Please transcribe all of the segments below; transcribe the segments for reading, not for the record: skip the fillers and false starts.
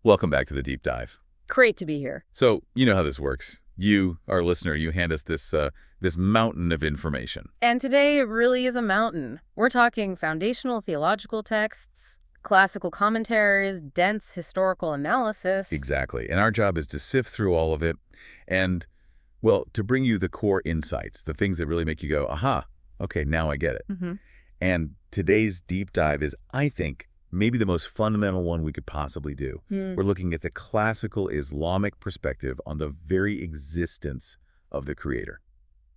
Welcome back to the deep dive. Great to be here. So, you know how this works. You, our listener, you hand us this mountain of information. And today it really is a mountain. We're talking foundational theological texts, classical commentaries, dense historical analysis. Exactly. And our job is to sift through all of it and, well, to bring you the core insights, the things that really make you go, aha, okay, now I get it. And today's deep dive is, I think, maybe the most fundamental one we could possibly do. We're looking at the classical Islamic perspective on the very existence of the Creator.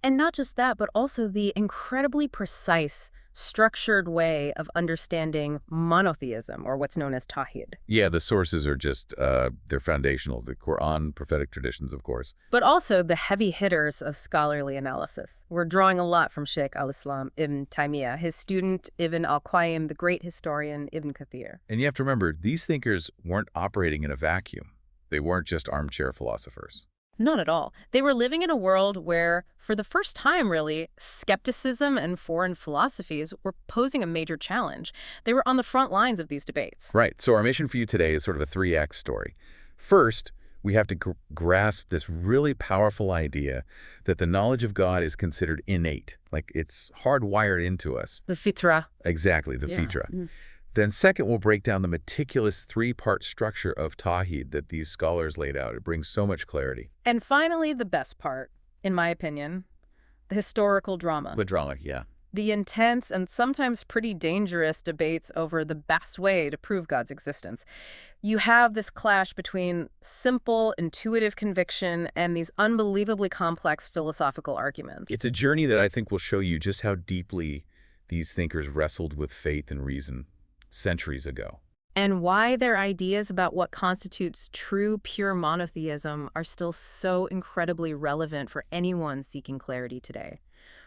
And not just that, but also the incredibly precise, structured way of understanding monotheism, or what's known as tawhid. Yeah, the sources are just, they're foundational. The Quran, prophetic traditions, of course. But also the heavy hitters of scholarly analysis. We're drawing a lot from Sheikh al-Islam Ibn Taymiyyah, his student Ibn al-Qayyim, the great historian Ibn Kathir. And you have to remember, these thinkers weren't operating in a vacuum. They weren't just armchair philosophers. Not at all. They were living in a world where, for the first time really, skepticism and foreign philosophies were posing a major challenge. They were on the front lines of these debates. Right. So our mission for you today is sort of a three-act story. First, we have to grasp this really powerful idea that the knowledge of God is considered innate, like it's hardwired into us. The fitra. Exactly, the fitra. Then second, we'll break down the meticulous three-part structure of tawhid that these scholars laid out. It brings so much clarity. And finally, the best part, in my opinion, the historical drama. The drama, yeah. The intense and sometimes pretty dangerous debates over the best way to prove God's existence. You have this clash between simple, intuitive conviction and these unbelievably complex philosophical arguments. It's a journey that I think will show you just how deeply these thinkers wrestled with faith and reason centuries ago. And why their ideas about what constitutes true, pure monotheism are still so incredibly relevant for anyone seeking clarity today.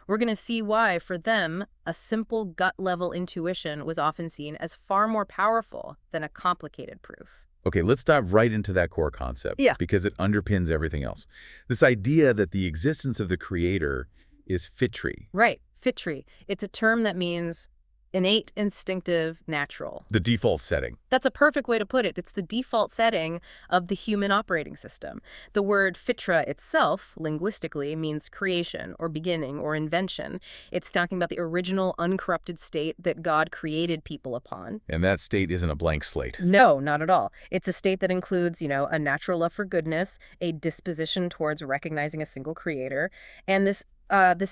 We're going to see why, for them, a simple gut-level intuition was often seen as far more powerful than a complicated proof. Okay, let's dive right into that core concept, because it underpins everything else. This idea that the existence of the Creator is fitri. Right, fitri. It's a term that means innate, instinctive, natural. The default setting. That's a perfect way to put it. It's the default setting of the human operating system. The word fitra itself, linguistically, means creation or beginning or invention. It's talking about the original uncorrupted state that God created people upon. And that state isn't a blank slate. No, not at all. It's a state that includes, a natural love for goodness, a disposition towards recognizing a single creator, and this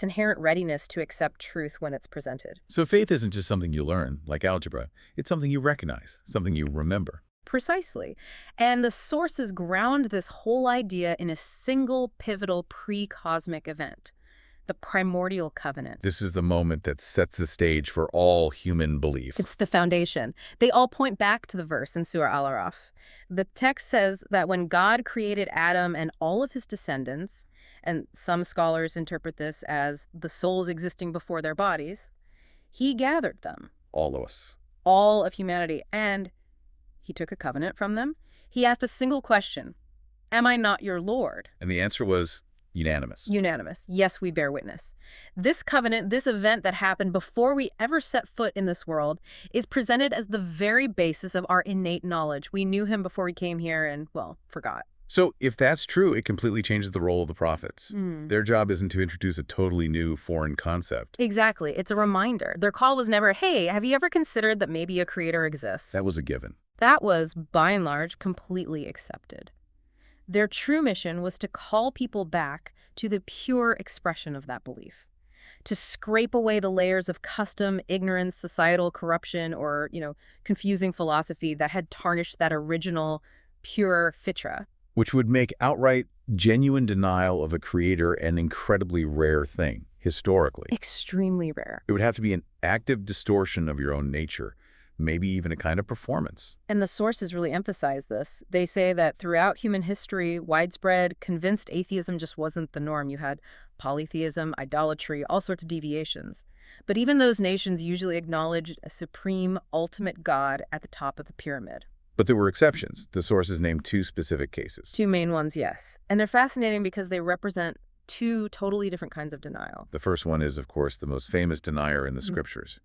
inherent readiness to accept truth when it's presented. So faith isn't just something you learn, like algebra. It's something you recognize, something you remember. Precisely. And the sources ground this whole idea in a single pivotal pre-cosmic event, the primordial covenant. This is the moment that sets the stage for all human belief. It's the foundation. They all point back to the verse in Surah Al-Araf. The text says that when God created Adam and all of his descendants, and some scholars interpret this as the souls existing before their bodies, he gathered them. All of us. All of humanity. And he took a covenant from them. He asked a single question, am I not your Lord? And the answer was unanimous. Unanimous. Yes, we bear witness. This covenant, this event that happened before we ever set foot in this world, is presented as the very basis of our innate knowledge. We knew him before we came here and, well, forgot. So if that's true, it completely changes the role of the prophets. Their job isn't to introduce a totally new foreign concept. Exactly. It's a reminder. Their call was never, hey, have you ever considered that maybe a creator exists? That was a given. That was, by and large, completely accepted. Their true mission was to call people back to the pure expression of that belief, to scrape away the layers of custom, ignorance, societal corruption, or, confusing philosophy that had tarnished that original, pure fitra. Which would make outright, genuine denial of a creator an incredibly rare thing, historically. Extremely rare. It would have to be an active distortion of your own nature, maybe even a kind of performance. And the sources really emphasize this. They say that throughout human history, widespread, convinced atheism just wasn't the norm. You had polytheism, idolatry, all sorts of deviations. But even those nations usually acknowledged a supreme, ultimate God at the top of the pyramid. But there were exceptions. The sources named two specific cases. Two main ones, yes. And they're fascinating because they represent two totally different kinds of denial. The first one is, of course, the most famous denier in the scriptures,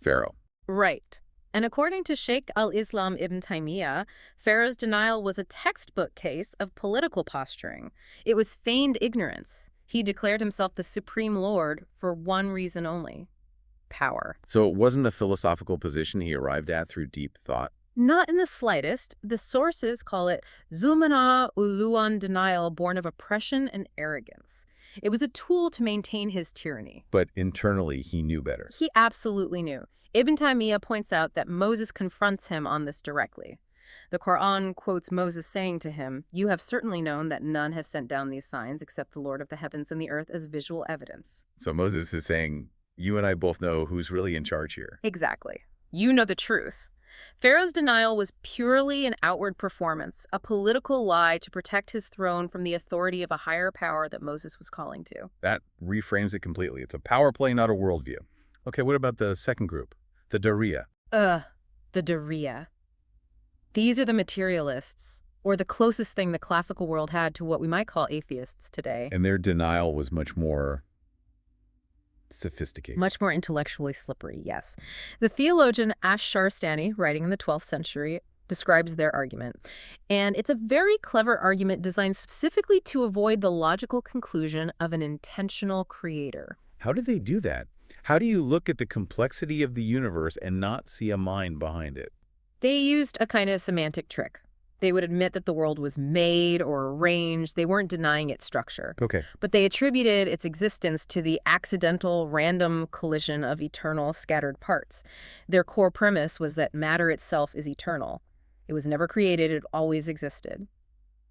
Pharaoh. Right. And according to Sheikh al-Islam ibn Taymiyyah, Pharaoh's denial was a textbook case of political posturing. It was feigned ignorance. He declared himself the supreme lord for one reason only: power. So it wasn't a philosophical position he arrived at through deep thought? Not in the slightest. The sources call it Zulmana Uluan denial born of oppression and arrogance. It was a tool to maintain his tyranny. But internally, he knew better. He absolutely knew. Ibn Taymiyyah points out that Moses confronts him on this directly. The Quran quotes Moses saying to him, "You have certainly known that none has sent down these signs except the Lord of the heavens and the earth as visual evidence." So Moses is saying, you and I both know who's really in charge here. Exactly. You know the truth. Pharaoh's denial was purely an outward performance, a political lie to protect his throne from the authority of a higher power that Moses was calling to. That reframes it completely. It's a power play, not a worldview. Okay, what about the second group, the Dariyah? The Dariyah. These are the materialists, or the closest thing the classical world had to what we might call atheists today. And their denial was much more sophisticated. Much more intellectually slippery, yes. The theologian Ash-Sharstani, writing in the 12th century, describes their argument. And it's a very clever argument designed specifically to avoid the logical conclusion of an intentional creator. How do they do that? How do you look at the complexity of the universe and not see a mind behind it? They used a kind of semantic trick. They would admit that the world was made or arranged. They weren't denying its structure. Okay. But they attributed its existence to the accidental, random collision of eternal, scattered parts. Their core premise was that matter itself is eternal. It was never created. It always existed.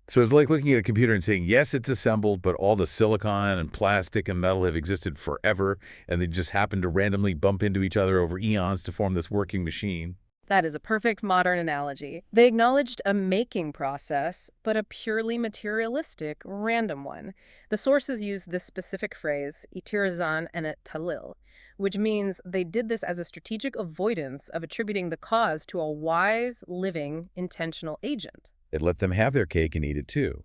So it's like looking at a computer and saying, yes, it's assembled, but all the silicon and plastic and metal have existed forever, and they just happen to randomly bump into each other over eons to form this working machine. That is a perfect modern analogy. They acknowledged a making process, but a purely materialistic, random one. The sources use this specific phrase, itirazan and et talil, which means they did this as a strategic avoidance of attributing the cause to a wise, living, intentional agent. It let them have their cake and eat it too.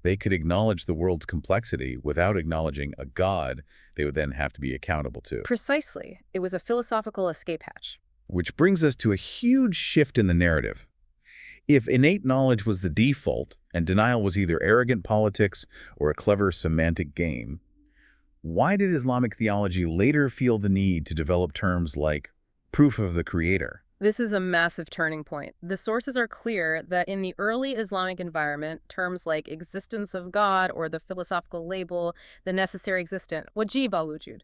They could acknowledge the world's complexity without acknowledging a God they would then have to be accountable to. Precisely. It was a philosophical escape hatch. Which brings us to a huge shift in the narrative. If innate knowledge was the default, and denial was either arrogant politics or a clever semantic game, why did Islamic theology later feel the need to develop terms like proof of the creator? This is a massive turning point. The sources are clear that in the early Islamic environment, terms like existence of God or the philosophical label, the necessary existent, wajib al-wujud,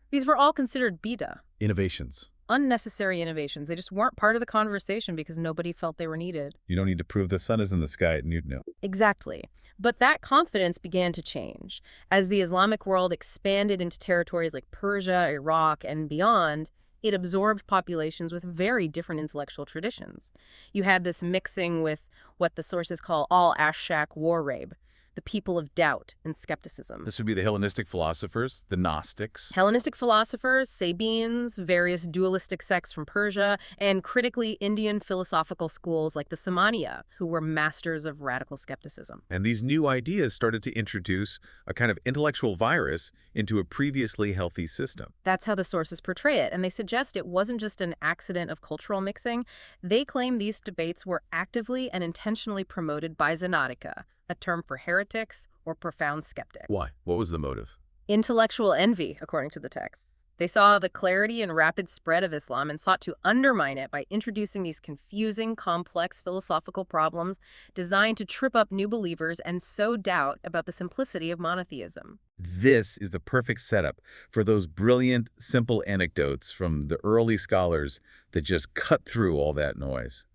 these were all considered bid'ah. Innovations. Unnecessary innovations. They just weren't part of the conversation because nobody felt they were needed. You don't need to prove the sun is in the sky at Newton. Exactly. But that confidence began to change. As the Islamic world expanded into territories like Persia, Iraq, and beyond, it absorbed populations with very different intellectual traditions. You had this mixing with what the sources call al-Ashshak war-rabe, the people of doubt and skepticism. This would be the Hellenistic philosophers, the Gnostics. Hellenistic philosophers, Sabines, various dualistic sects from Persia, and critically Indian philosophical schools like the Samaniya, who were masters of radical skepticism. And these new ideas started to introduce a kind of intellectual virus into a previously healthy system. That's how the sources portray it, and they suggest it wasn't just an accident of cultural mixing. They claim these debates were actively and intentionally promoted by Zanatika, a term for heretics or profound skeptics. Why? What was the motive? Intellectual envy, according to the texts. They saw the clarity and rapid spread of Islam and sought to undermine it by introducing these confusing, complex philosophical problems designed to trip up new believers and sow doubt about the simplicity of monotheism. This is the perfect setup for those brilliant, simple anecdotes from the early scholars that just cut through all that noise.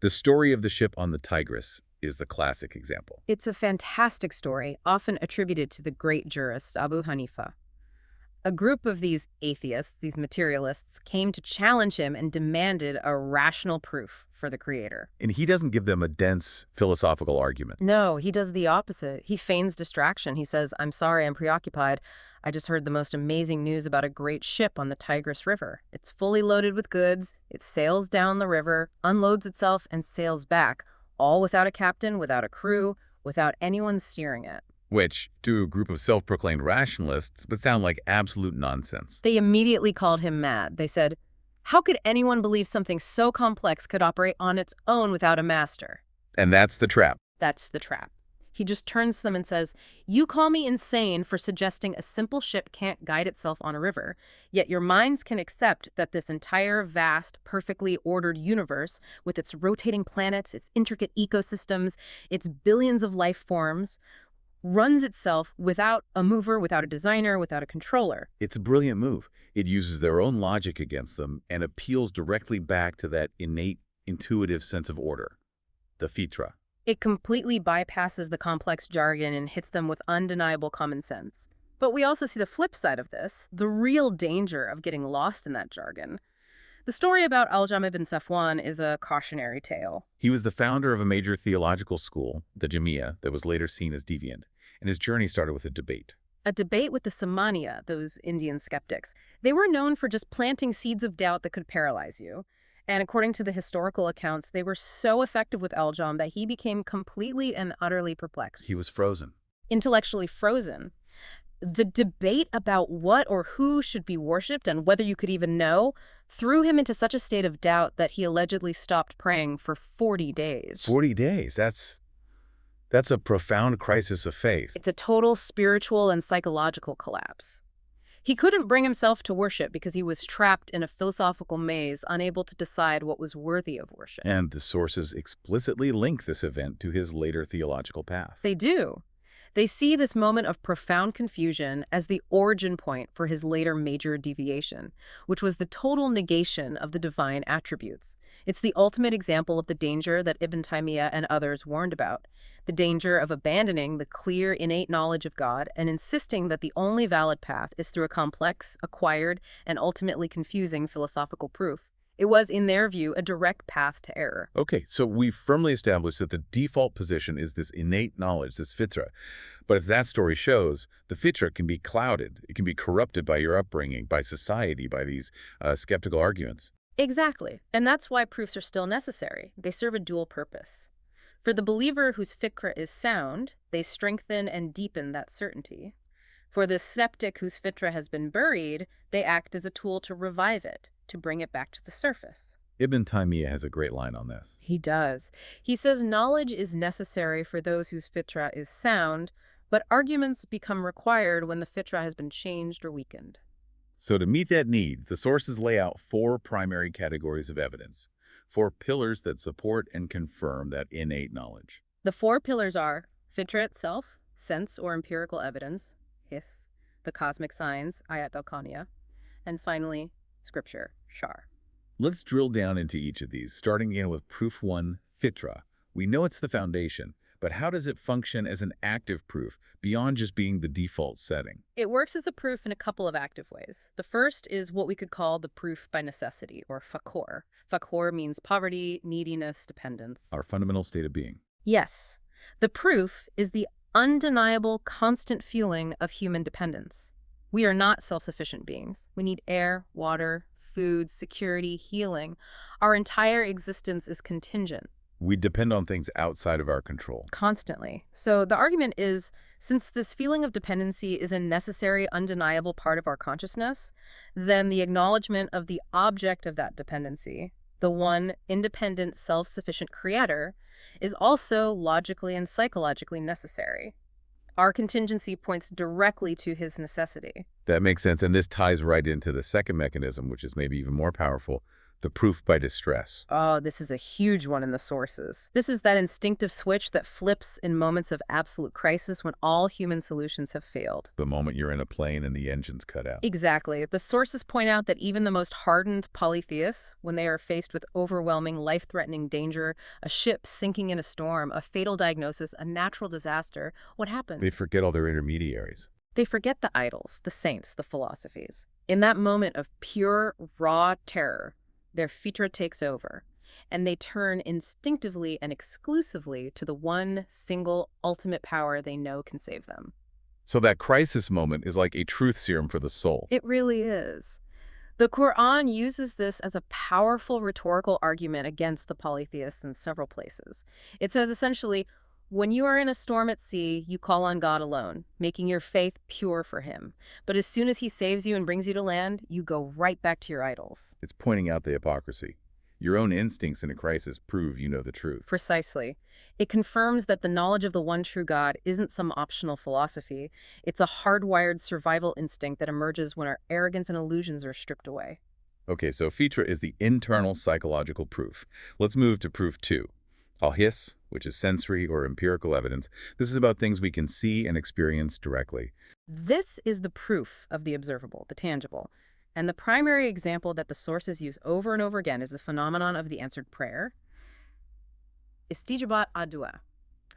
The story of the ship on the Tigris is the classic example. It's a fantastic story, often attributed to the great jurist Abu Hanifa. A group of these atheists, these materialists, came to challenge him and demanded a rational proof for the creator. And he doesn't give them a dense philosophical argument. No, he does the opposite. He feigns distraction. He says, "I'm sorry, I'm preoccupied. I just heard the most amazing news about a great ship on the Tigris River. It's fully loaded with goods. It sails down the river, unloads itself, and sails back, all without a captain, without a crew, without anyone steering it." Which, to a group of self-proclaimed rationalists, would sound like absolute nonsense. They immediately called him mad. They said, How could anyone believe something so complex could operate on its own without a master? And that's the trap. That's the trap. He just turns to them and says, "You call me insane for suggesting a simple ship can't guide itself on a river, yet your minds can accept that this entire vast, perfectly ordered universe, with its rotating planets, its intricate ecosystems, its billions of life forms, runs itself without a mover, without a designer, without a controller." It's a brilliant move. It uses their own logic against them and appeals directly back to that innate, intuitive sense of order, the fitra. It completely bypasses the complex jargon and hits them with undeniable common sense. But we also see the flip side of this, the real danger of getting lost in that jargon. The story about Al-Jam ibn Safwan is a cautionary tale. He was the founder of a major theological school, the Jamia, that was later seen as deviant, and his journey started with a debate. A debate with the Samaniya, those Indian skeptics. They were known for just planting seeds of doubt that could paralyze you. And according to the historical accounts, they were so effective with Al-Jam that he became completely and utterly perplexed. He was frozen. Intellectually frozen. The debate about what or who should be worshipped and whether you could even know threw him into such a state of doubt that he allegedly stopped praying for 40 days. 40 days. That's a profound crisis of faith. It's a total spiritual and psychological collapse. He couldn't bring himself to worship because he was trapped in a philosophical maze, unable to decide what was worthy of worship. And the sources explicitly link this event to his later theological path. They do. They see this moment of profound confusion as the origin point for his later major deviation, which was the total negation of the divine attributes. It's the ultimate example of the danger that Ibn Taymiyyah and others warned about, the danger of abandoning the clear, innate knowledge of God and insisting that the only valid path is through a complex, acquired, and ultimately confusing philosophical proof. It was, in their view, a direct path to error. Okay, so we've firmly established that the default position is this innate knowledge, this fitra. But as that story shows, the fitra can be clouded. It can be corrupted by your upbringing, by society, by these skeptical arguments. Exactly. And that's why proofs are still necessary. They serve a dual purpose. For the believer whose fikra is sound, they strengthen and deepen that certainty. For the skeptic whose fitra has been buried, they act as a tool to revive it, to bring it back to the surface. Ibn Taymiyyah has a great line on this. He does. He says knowledge is necessary for those whose fitra is sound, but arguments become required when the fitra has been changed or weakened. So to meet that need, the sources lay out 4 primary categories of evidence, 4 pillars that support and confirm that innate knowledge. The 4 pillars are fitra itself, sense or empirical evidence, his, the cosmic signs, ayat al-kawniyah, and finally, scripture, shar. Let's drill down into each of these, starting again with proof 1, fitra. We know it's the foundation, but how does it function as an active proof, beyond just being the default setting? It works as a proof in a couple of active ways. The first is what we could call the proof by necessity, or fakor. Fakor means poverty, neediness, dependence. Our fundamental state of being. Yes. The proof is the undeniable, constant feeling of human dependence. We are not self-sufficient beings. We need air, water, food, security, healing. Our entire existence is contingent. We depend on things outside of our control. Constantly. So the argument is, since this feeling of dependency is a necessary, undeniable part of our consciousness, then the acknowledgement of the object of that dependency, the one independent, self-sufficient creator, is also logically and psychologically necessary. Our contingency points directly to his necessity. That makes sense, and this ties right into the second mechanism, which is maybe even more powerful, the proof by distress. Oh, this is a huge one in the sources. This is that instinctive switch that flips in moments of absolute crisis when all human solutions have failed. The moment you're in a plane and the engine's cut out. Exactly. The sources point out that even the most hardened polytheists, when they are faced with overwhelming, life-threatening danger, a ship sinking in a storm, a fatal diagnosis, a natural disaster, what happens? They forget all their intermediaries. They forget the idols, the saints, the philosophies. In that moment of pure, raw terror, their fitra takes over, and they turn instinctively and exclusively to the one single ultimate power they know can save them. So that crisis moment is like a truth serum for the soul. It really is. The Quran uses this as a powerful rhetorical argument against the polytheists in several places. It says essentially, When you are in a storm at sea, you call on God alone, making your faith pure for him. But as soon as he saves you and brings you to land, you go right back to your idols. It's pointing out the hypocrisy. Your own instincts in a crisis prove you know the truth. Precisely. It confirms that the knowledge of the one true God isn't some optional philosophy. It's a hardwired survival instinct that emerges when our arrogance and illusions are stripped away. Okay, so Fitra is the internal psychological proof. Let's move to proof 2. Al-Hiss, which is sensory or empirical evidence. This is about things we can see and experience directly. This is the proof of the observable, the tangible. And the primary example that the sources use over and over again is the phenomenon of the answered prayer. Istijabat ad-dua.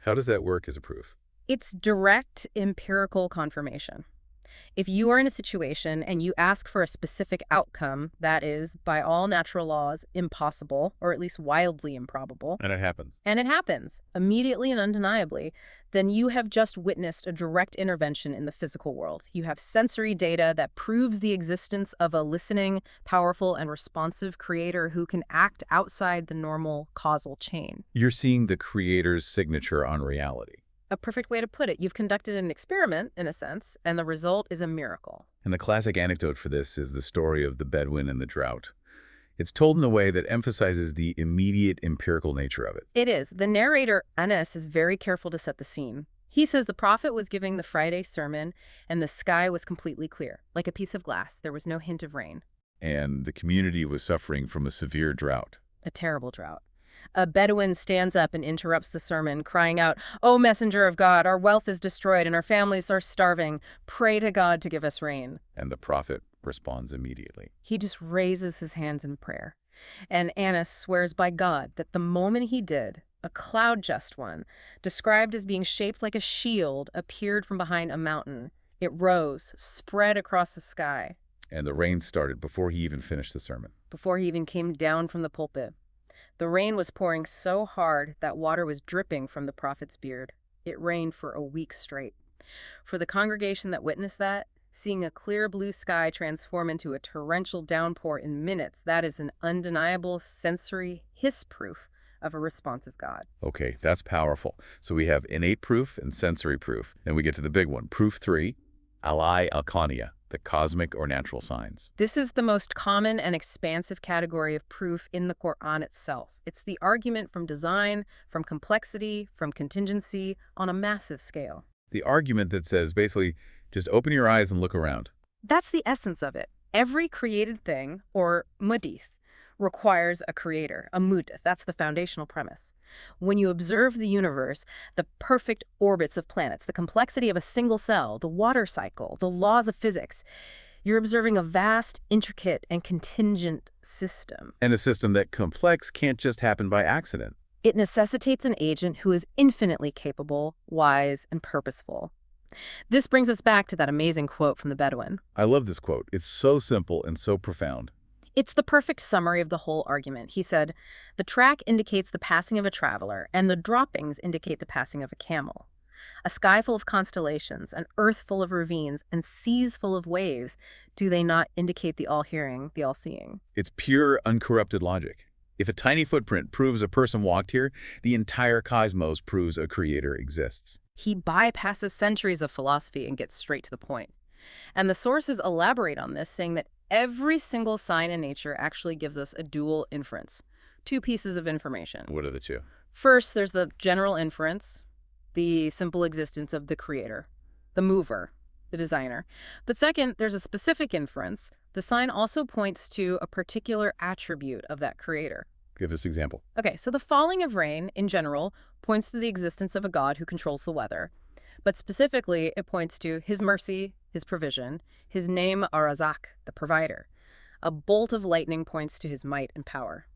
How does that work as a proof? It's direct empirical confirmation. If you are in a situation and you ask for a specific outcome that is, by all natural laws, impossible, or at least wildly improbable, And it happens, immediately and undeniably, then you have just witnessed a direct intervention in the physical world. You have sensory data that proves the existence of a listening, powerful, and responsive creator who can act outside the normal causal chain. You're seeing the creator's signature on reality. A perfect way to put it. You've conducted an experiment, in a sense, and the result is a miracle. And the classic anecdote for this is the story of the Bedouin and the drought. It's told in a way that emphasizes the immediate empirical nature of it. It is. The narrator, Anas, is very careful to set the scene. He says the prophet was giving the Friday sermon, and the sky was completely clear, like a piece of glass. There was no hint of rain. And the community was suffering from a severe drought. A terrible drought. A Bedouin stands up and interrupts the sermon, crying out, "O messenger of God, our wealth is destroyed and our families are starving. Pray to God to give us rain." And the prophet responds immediately. He just raises his hands in prayer. And Anas swears by God that the moment he did, a cloud just one, described as being shaped like a shield, appeared from behind a mountain. It rose, spread across the sky. And the rain started before he even finished the sermon. Before he even came down from the pulpit. The rain was pouring so hard that water was dripping from the prophet's beard. It rained for a week straight. For the congregation that witnessed that, seeing a clear blue sky transform into a torrential downpour in minutes, that is an undeniable sensory hiss proof of a responsive God. Okay, that's powerful. So we have innate proof and sensory proof. Then we get to the big one, proof 3, alai al-kania, the cosmic or natural signs. This is the most common and expansive category of proof in the Quran itself. It's the argument from design, from complexity, from contingency, on a massive scale. The argument that says basically, just open your eyes and look around. That's the essence of it. Every created thing, or mudith, requires a creator, a mudith. That's the foundational premise. When you observe the universe, the perfect orbits of planets, the complexity of a single cell, the water cycle, the laws of physics, you're observing a vast, intricate, and contingent system. And a system that complex can't just happen by accident. It necessitates an agent who is infinitely capable, wise, and purposeful. This brings us back to that amazing quote from the Bedouin. I love this quote. It's so simple and so profound. It's the perfect summary of the whole argument. He said, "The track indicates the passing of a traveler, and the droppings indicate the passing of a camel. A sky full of constellations, an earth full of ravines, and seas full of waves, do they not indicate the all-hearing, the all-seeing?" It's pure, uncorrupted logic. If a tiny footprint proves a person walked here, the entire cosmos proves a creator exists. He bypasses centuries of philosophy and gets straight to the point. And the sources elaborate on this, saying that every single sign in nature actually gives us a dual inference. Two pieces of information. What are the two? First, there's the general inference, the simple existence of the creator, the mover, the designer. But second, there's a specific inference. The sign also points to a particular attribute of that creator. Give us an example. Okay, so the falling of rain, in general, points to the existence of a God who controls the weather. But specifically, it points to his mercy, his provision, his name Ar-Razak, the provider. A bolt of lightning points to his might and power.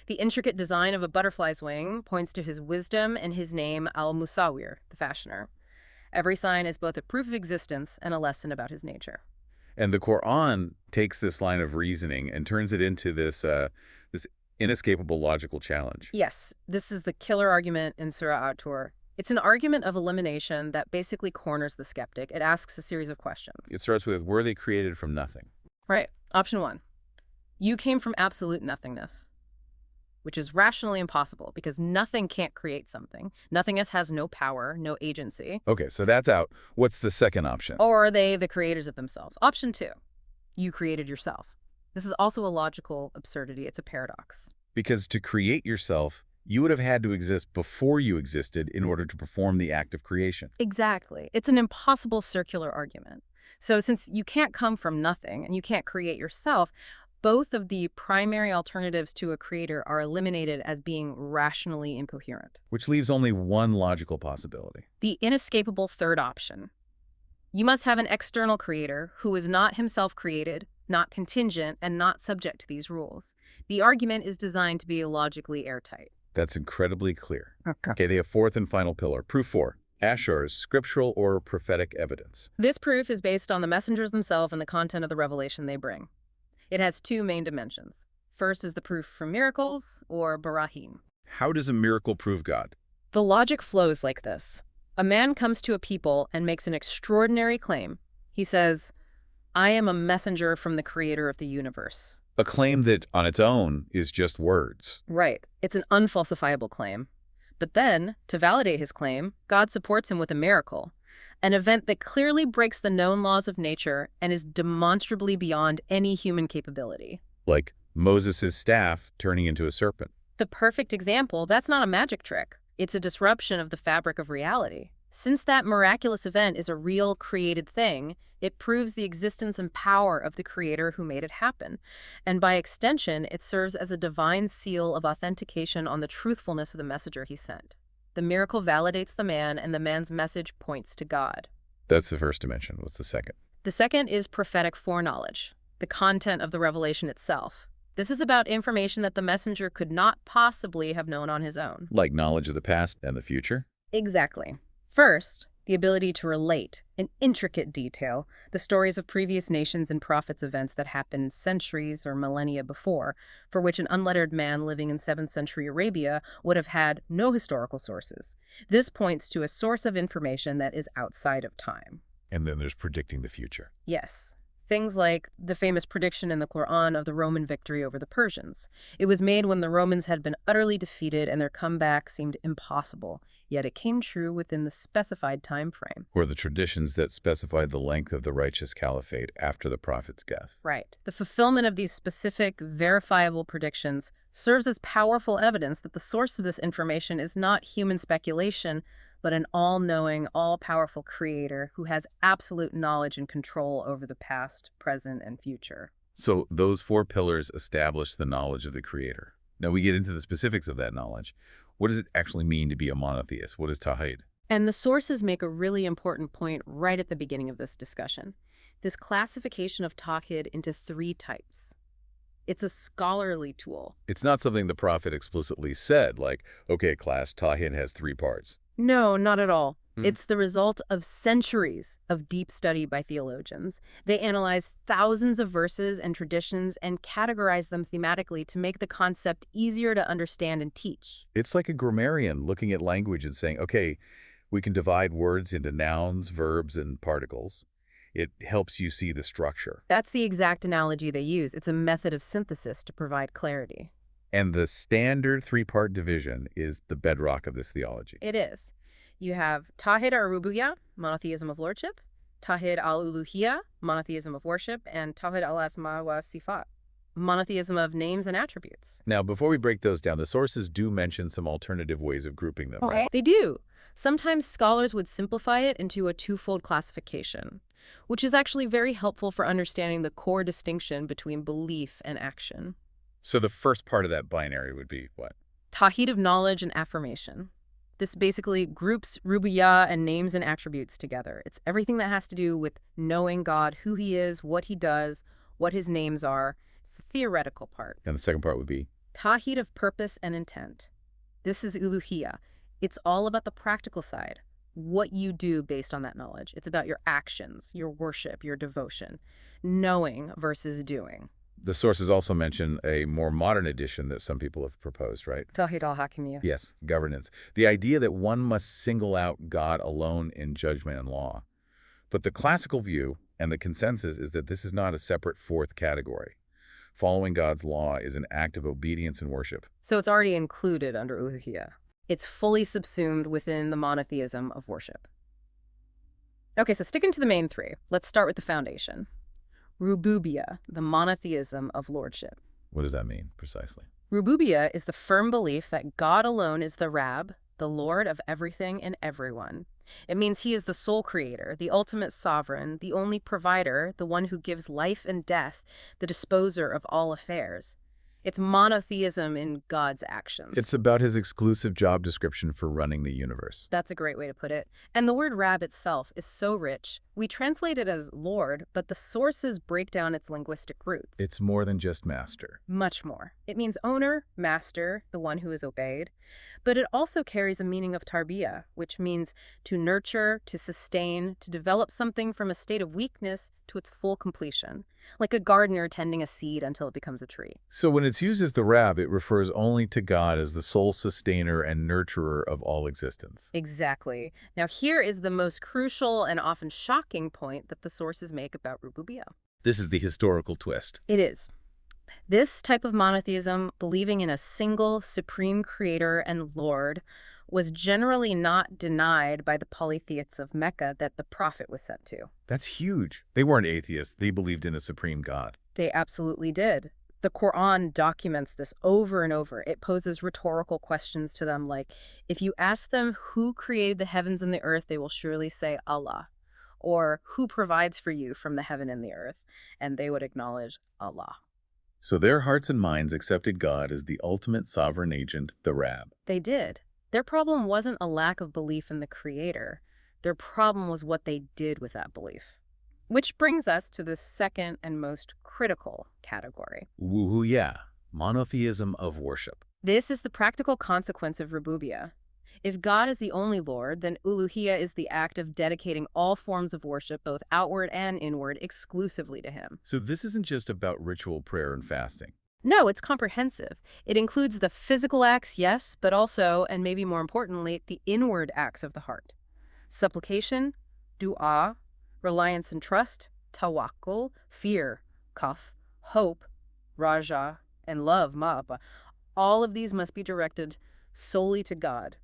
The intricate design of a butterfly's wing points to his wisdom and his name Al-Musawwir, the fashioner. Every sign is both a proof of existence and a lesson about his nature. And the Quran takes this line of reasoning and turns it into this inescapable logical challenge. Yes, this is the killer argument in Surah At-Tur. It's an argument of elimination that basically corners the skeptic. It asks a series of questions. It starts with, were they created from nothing? Right. Option 1. You came from absolute nothingness. which is rationally impossible because nothing can't create something. Nothingness has no power, no agency. Okay, so that's out. What's the second option? Or are they the creators of themselves? Option 2, you created yourself. This is also a logical absurdity. It's a paradox. Because to create yourself, you would have had to exist before you existed in order to perform the act of creation. Exactly. It's an impossible circular argument. So since you can't come from nothing and you can't create yourself, both of the primary alternatives to a creator are eliminated as being rationally incoherent. Which leaves only one logical possibility. The inescapable third option. You must have an external creator who is not himself created, not contingent, and not subject to these rules. The argument is designed to be logically airtight. That's incredibly clear. Okay, the fourth and final pillar. Proof 4. Asher's scriptural or prophetic evidence. This proof is based on the messengers themselves and the content of the revelation they bring. It has two main dimensions. First is the proof from miracles, or barahin. How does a miracle prove God? The logic flows like this. A man comes to a people and makes an extraordinary claim. He says, "I am a messenger from the creator of the universe." A claim that, on its own, is just words. Right. It's an unfalsifiable claim. But then, to validate his claim, God supports him with a miracle, an event that clearly breaks the known laws of nature and is demonstrably beyond any human capability. Like Moses' staff turning into a serpent. The perfect example, that's not a magic trick. It's a disruption of the fabric of reality. Since that miraculous event is a real created thing, it proves the existence and power of the creator who made it happen. And by extension, it serves as a divine seal of authentication on the truthfulness of the messenger he sent. The miracle validates the man, and the man's message points to God. That's the first dimension. What's the second? The second is prophetic foreknowledge, the content of the revelation itself. This is about information that the messenger could not possibly have known on his own. Like knowledge of the past and the future? Exactly. First, the ability to relate, in intricate detail, the stories of previous nations and prophets' events that happened centuries or millennia before, for which an unlettered man living in 7th century Arabia would have had no historical sources. This points to a source of information that is outside of time. And then there's predicting the future. Yes. Things like the famous prediction in the Quran of the Roman victory over the Persians. It was made when the Romans had been utterly defeated and their comeback seemed impossible, yet it came true within the specified time frame. Or the traditions that specified the length of the righteous caliphate after the prophet's death. Right. The fulfillment of these specific, verifiable predictions serves as powerful evidence that the source of this information is not human speculation, but an all-knowing, all-powerful creator who has absolute knowledge and control over the past, present, and future. So those 4 pillars establish the knowledge of the creator. Now we get into the specifics of that knowledge. What does it actually mean to be a monotheist? What is Tawhid? And the sources make a really important point right at the beginning of this discussion. This classification of Tawhid into 3 types. It's a scholarly tool. It's not something the prophet explicitly said, like, okay, class, Tawhid has 3 parts. No, not at all. It's the result of centuries of deep study by theologians. They analyze thousands of verses and traditions and categorize them thematically to make the concept easier to understand and teach. It's like a grammarian looking at language and saying, okay, we can divide words into nouns, verbs, and particles. It helps you see the structure. That's the exact analogy they use. It's a method of synthesis to provide clarity. And the standard 3-part division is the bedrock of this theology. It is. You have Tawhid al-Rububiyyah, monotheism of lordship, Tawhid al-Uluhiyyah, monotheism of worship, and Tawhid al-Asma wa Sifat, monotheism of names and attributes. Now, before we break those down, the sources do mention some alternative ways of grouping them, right? They do. Sometimes scholars would simplify it into a 2-fold classification, which is actually very helpful for understanding the core distinction between belief and action. So the first part of that binary would be what? Tawhid of knowledge and affirmation. This basically groups rububiyyah and names and attributes together. It's everything that has to do with knowing God, who he is, what he does, what his names are. It's the theoretical part. And the second part would be? Tawhid of purpose and intent. This is uluhiyyah. It's all about the practical side, what you do based on that knowledge. It's about your actions, your worship, your devotion, knowing versus doing. The sources also mention a more modern edition that some people have proposed, right? Tawhid al-Hakimiyyah. Yes, governance. The idea that one must single out God alone in judgment and law. But the classical view and the consensus is that this is not a separate 4th category. Following God's law is an act of obedience and worship. So it's already included under uluhiyya. It's fully subsumed within the monotheism of worship. Okay, so sticking to the main three, let's start with the foundation. Rububiyya, the monotheism of lordship. What does that mean, precisely? Rububiyya is the firm belief that God alone is the Rab, the Lord of everything and everyone. It means he is the sole creator, the ultimate sovereign, the only provider, the one who gives life and death, the disposer of all affairs. It's monotheism in God's actions. It's about his exclusive job description for running the universe. That's a great way to put it. And the word Rab itself is so rich. We translate it as Lord, but the sources break down its linguistic roots. It's more than just master. Much more. It means owner, master, the one who is obeyed. But it also carries a meaning of tarbiyah, which means to nurture, to sustain, to develop something from a state of weakness to its full completion, like a gardener tending a seed until it becomes a tree. So when it's used as the Rab, it refers only to God as the sole sustainer and nurturer of all existence. Exactly. Now here is the most crucial and often shocking point that the sources make about Rububiyya. This is the historical twist. It is. This type of monotheism, believing in a single supreme creator and Lord, was generally not denied by the polytheists of Mecca that the prophet was sent to. That's huge. They weren't atheists. They believed in a supreme God. They absolutely did. The Quran documents this over and over. It poses rhetorical questions to them like, if you ask them who created the heavens and the earth, they will surely say Allah. Or who provides for you from the heaven and the earth? And they would acknowledge Allah. So their hearts and minds accepted God as the ultimate sovereign agent, the Rab. They did. Their problem wasn't a lack of belief in the creator. Their problem was what they did with that belief. Which brings us to the second and most critical category. Wuhuya, monotheism of worship. This is the practical consequence of Rububiyya. If God is the only Lord, then uluhiyya is the act of dedicating all forms of worship, both outward and inward, exclusively to him. So this isn't just about ritual prayer and fasting. No, it's comprehensive. It includes the physical acts, yes, but also, and maybe more importantly, the inward acts of the heart. Supplication, dua, reliance and trust, tawakkul, fear, khawf, hope, raja, and love, ma'aba. All of these must be directed solely to God.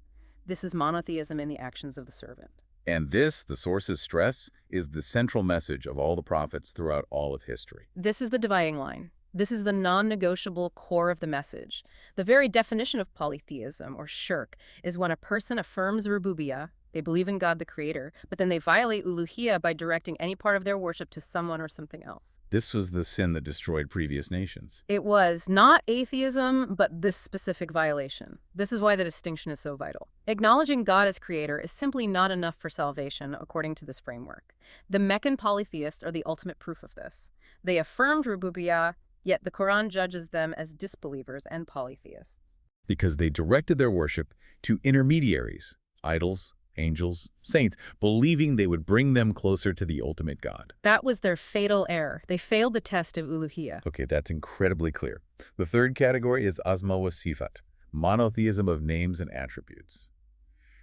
This is monotheism in the actions of the servant. And this, the sources stress, is the central message of all the prophets throughout all of history. This is the dividing line. This is the non-negotiable core of the message. The very definition of polytheism, or shirk, is when a person affirms rububiyya, they believe in God the Creator, but then they violate uluhiyya by directing any part of their worship to someone or something else. This was the sin that destroyed previous nations. It was not atheism, but this specific violation. This is why the distinction is so vital. Acknowledging God as Creator is simply not enough for salvation, according to this framework. The Meccan polytheists are the ultimate proof of this. They affirmed rububiyya, yet the Quran judges them as disbelievers and polytheists. Because they directed their worship to intermediaries, idols, angels, saints, believing they would bring them closer to the ultimate God. That was their fatal error. They failed the test of uluhiyya. Okay, that's incredibly clear. The third category is asma wa sifat, monotheism of names and attributes.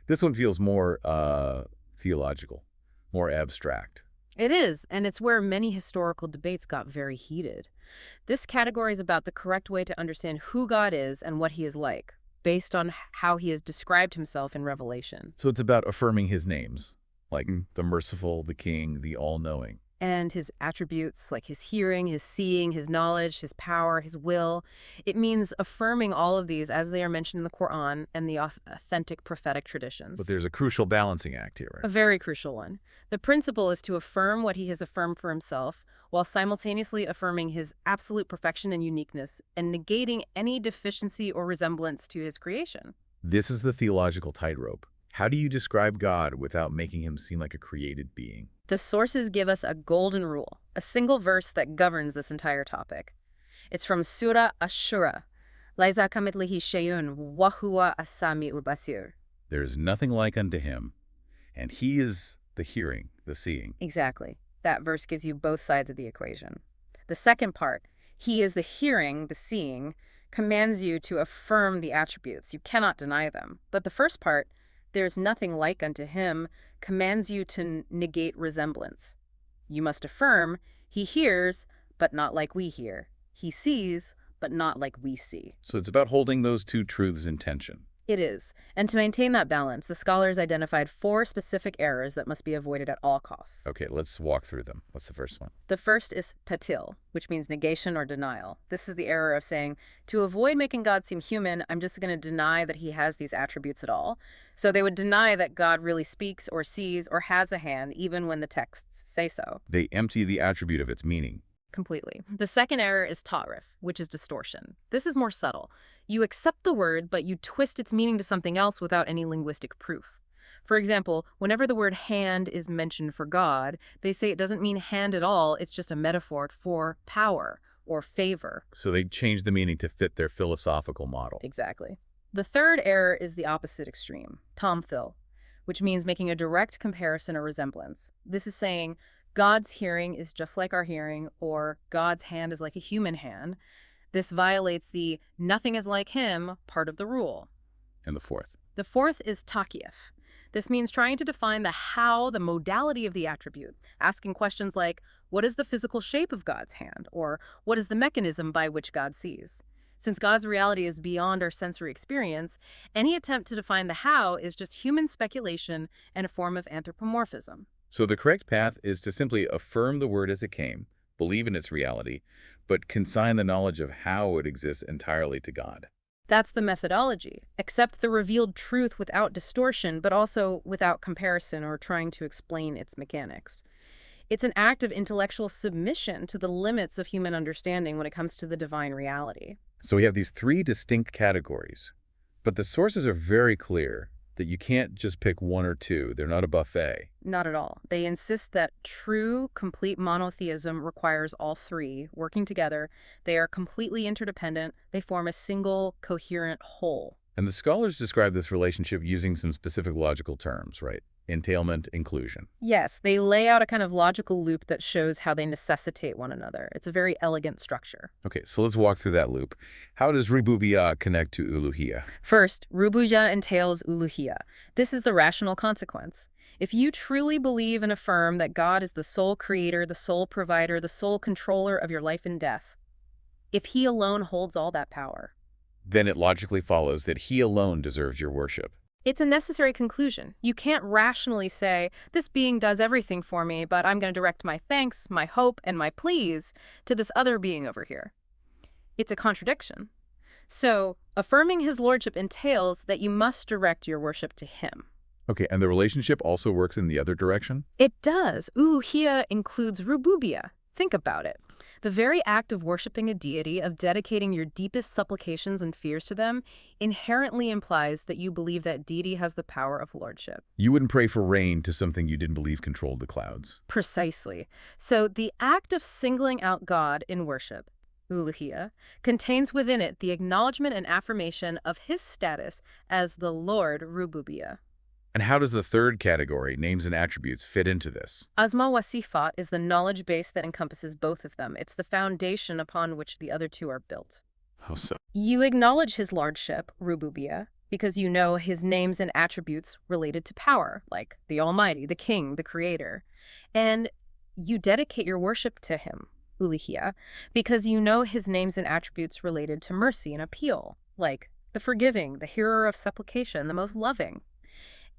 This one feels more theological, more abstract. It is, and it's where many historical debates got very heated. This category is about the correct way to understand who God is and what he is like, based on how he has described himself in Revelation. So it's about affirming his names, like the merciful, the king, the all-knowing. And his attributes, like his hearing, his seeing, his knowledge, his power, his will. It means affirming all of these as they are mentioned in the Quran and the authentic prophetic traditions. But there's a crucial balancing act here, right? A very crucial one. The principle is to affirm what he has affirmed for himself, while simultaneously affirming his absolute perfection and uniqueness, and negating any deficiency or resemblance to his creation. This is the theological tightrope. How do you describe God without making him seem like a created being? The sources give us a golden rule, a single verse that governs this entire topic. It's from Surah Ash-Shura. Laisa kamithlihi shay'un wa huwa as-sami'ul basir. There is nothing like unto him, and he is the hearing, the seeing. Exactly. That verse gives you both sides of the equation. The second part, he is the hearing, the seeing, commands you to affirm the attributes. You cannot deny them. But the first part, there is nothing like unto him, commands you to negate resemblance. You must affirm, he hears, but not like we hear. He sees, but not like we see. So it's about holding those two truths in tension. It is. And to maintain that balance, the scholars identified 4 specific errors that must be avoided at all costs. Okay, let's walk through them. What's the first one? The first is tatil, which means negation or denial. This is the error of saying, to avoid making God seem human, I'm just going to deny that he has these attributes at all. So they would deny that God really speaks or sees or has a hand, even when the texts say so. They empty the attribute of its meaning. Completely. The second error is ta'rif, which is distortion. This is more subtle. You accept the word, but you twist its meaning to something else without any linguistic proof. For example, whenever the word hand is mentioned for God, they say it doesn't mean hand at all, it's just a metaphor for power or favor. So they change the meaning to fit their philosophical model. Exactly. The third error is the opposite extreme, tamthil, which means making a direct comparison or resemblance. This is saying, God's hearing is just like our hearing, or God's hand is like a human hand. This violates the nothing is like him part of the rule. And the fourth? The fourth is takiyef. This means trying to define the how, the modality of the attribute, asking questions like, what is the physical shape of God's hand? Or what is the mechanism by which God sees? Since God's reality is beyond our sensory experience, any attempt to define the how is just human speculation and a form of anthropomorphism. So the correct path is to simply affirm the word as it came, believe in its reality, but consign the knowledge of how it exists entirely to God. That's the methodology. Accept the revealed truth without distortion, but also without comparison or trying to explain its mechanics. It's an act of intellectual submission to the limits of human understanding when it comes to the divine reality. So we have these 3 distinct categories, but the sources are very clear that you can't just pick 1 or 2. They're not a buffet. Not at all. They insist that true, complete monotheism requires all 3 working together. They are completely interdependent. They form a single, coherent whole. And the scholars describe this relationship using some specific logical terms, right? Entailment, inclusion. Yes, they lay out a kind of logical loop that shows how they necessitate one another. It's a very elegant structure. Okay, so let's walk through that loop. How does Rububiyah connect to Uluhiyah? First, Rububiyah entails Uluhiyah. This is the rational consequence. If you truly believe and affirm that God is the sole creator, the sole provider, the sole controller of your life and death, if he alone holds all that power, then it logically follows that he alone deserves your worship. it's a necessary conclusion. You can't rationally say, this being does everything for me, but I'm going to direct my thanks, my hope, and my pleas to this other being over here. It's a contradiction. So, affirming his lordship entails that you must direct your worship to him. Okay, and the relationship also works in the other direction? It does. Uluhiyah includes rububiyah. Think about it. The very act of worshiping a deity, of dedicating your deepest supplications and fears to them, inherently implies that you believe that deity has the power of lordship. You wouldn't pray for rain to something you didn't believe controlled the clouds. Precisely. So the act of singling out God in worship, uluhiyah, contains within it the acknowledgement and affirmation of his status as the Lord Rububiyah. And how does the third category, names and attributes, fit into this? Asma wa sifat is the knowledge base that encompasses both of them. It's the foundation upon which the other 2 are built. How so? You acknowledge his lordship, Rububiyah, because you know his names and attributes related to power, like the Almighty, the King, the Creator. And you dedicate your worship to him, Uluhiyah, because you know his names and attributes related to mercy and appeal, like the forgiving, the hearer of supplication, the most loving.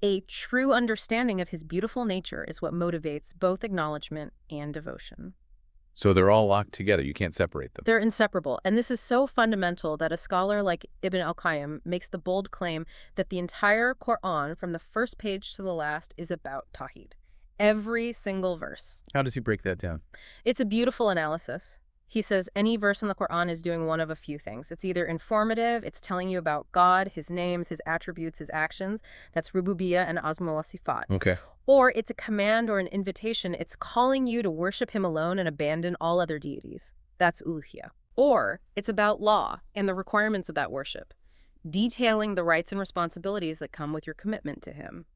A true understanding of his beautiful nature is what motivates both acknowledgement and devotion. So they're all locked together. You can't separate them. They're inseparable, and this is so fundamental that a scholar like Ibn al-Qayyim makes the bold claim that the entire Quran, from the first page to the last, is about Tawhid. Every single verse. How does he break that down? It's a beautiful analysis. He says any verse in the Quran is doing one of a few things. It's either informative, it's telling you about God, his names, his attributes, his actions. That's Rububiyah and Asma wa Sifat. Okay. Or it's a command or an invitation. It's calling you to worship him alone and abandon all other deities. That's Uluhiyah. Or it's about law and the requirements of that worship, detailing the rights and responsibilities that come with your commitment to him.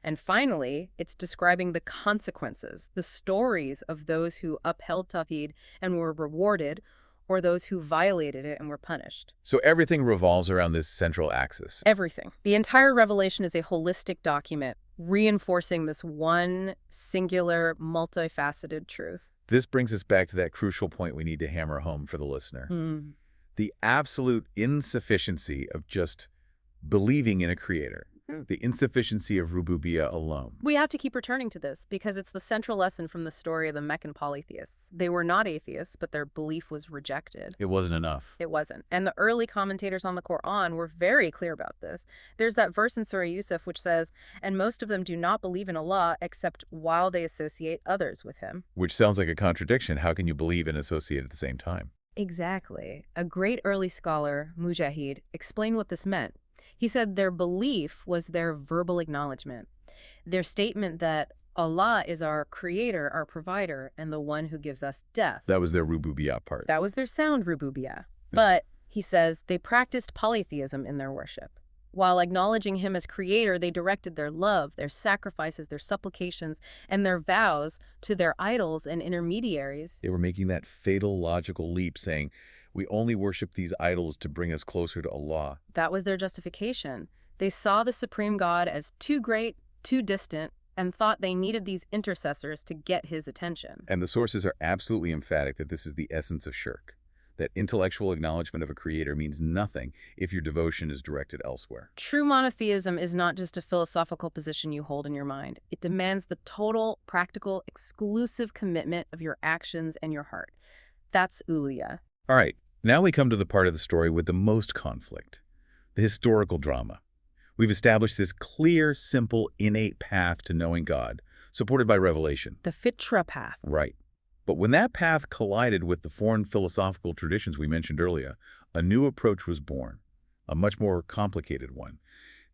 And finally, it's describing the consequences, the stories of those who upheld Tawhid and were rewarded, or those who violated it and were punished. So everything revolves around this central axis. Everything. The entire revelation is a holistic document, reinforcing this one singular, multifaceted truth. This brings us back to that crucial point we need to hammer home for the listener. The absolute insufficiency of just believing in a creator. The insufficiency of Rububiyyah alone. We have to keep returning to this because it's the central lesson from the story of the Meccan polytheists. They were not atheists, but their belief was rejected. It wasn't enough. It wasn't. And the early commentators on the Quran were very clear about this. There's that verse in Surah Yusuf which says, "And most of them do not believe in Allah except while they associate others with him." Which sounds like a contradiction. How can you believe and associate at the same time? Exactly. A great early scholar, Mujahid, explained what this meant. He said their belief was their verbal acknowledgement, their statement that Allah is our creator, our provider, and the one who gives us death. That was their Rububiyyah part. That was their sound Rububiyyah. But, he says, they practiced polytheism in their worship. While acknowledging him as creator, they directed their love, their sacrifices, their supplications, and their vows to their idols and intermediaries. They were making that fatal logical leap saying, we only worship these idols to bring us closer to Allah. That was their justification. They saw the supreme God as too great, too distant, and thought they needed these intercessors to get his attention. And the sources are absolutely emphatic that this is the essence of shirk. That intellectual acknowledgement of a creator means nothing if your devotion is directed elsewhere. True monotheism is not just a philosophical position you hold in your mind. It demands the total, practical, exclusive commitment of your actions and your heart. That's uluhiyah. All right, now we come to the part of the story with the most conflict, the historical drama. We've established this clear, simple, innate path to knowing God, supported by revelation. The fitra path. Right. But when that path collided with the foreign philosophical traditions we mentioned earlier, a new approach was born, a much more complicated one.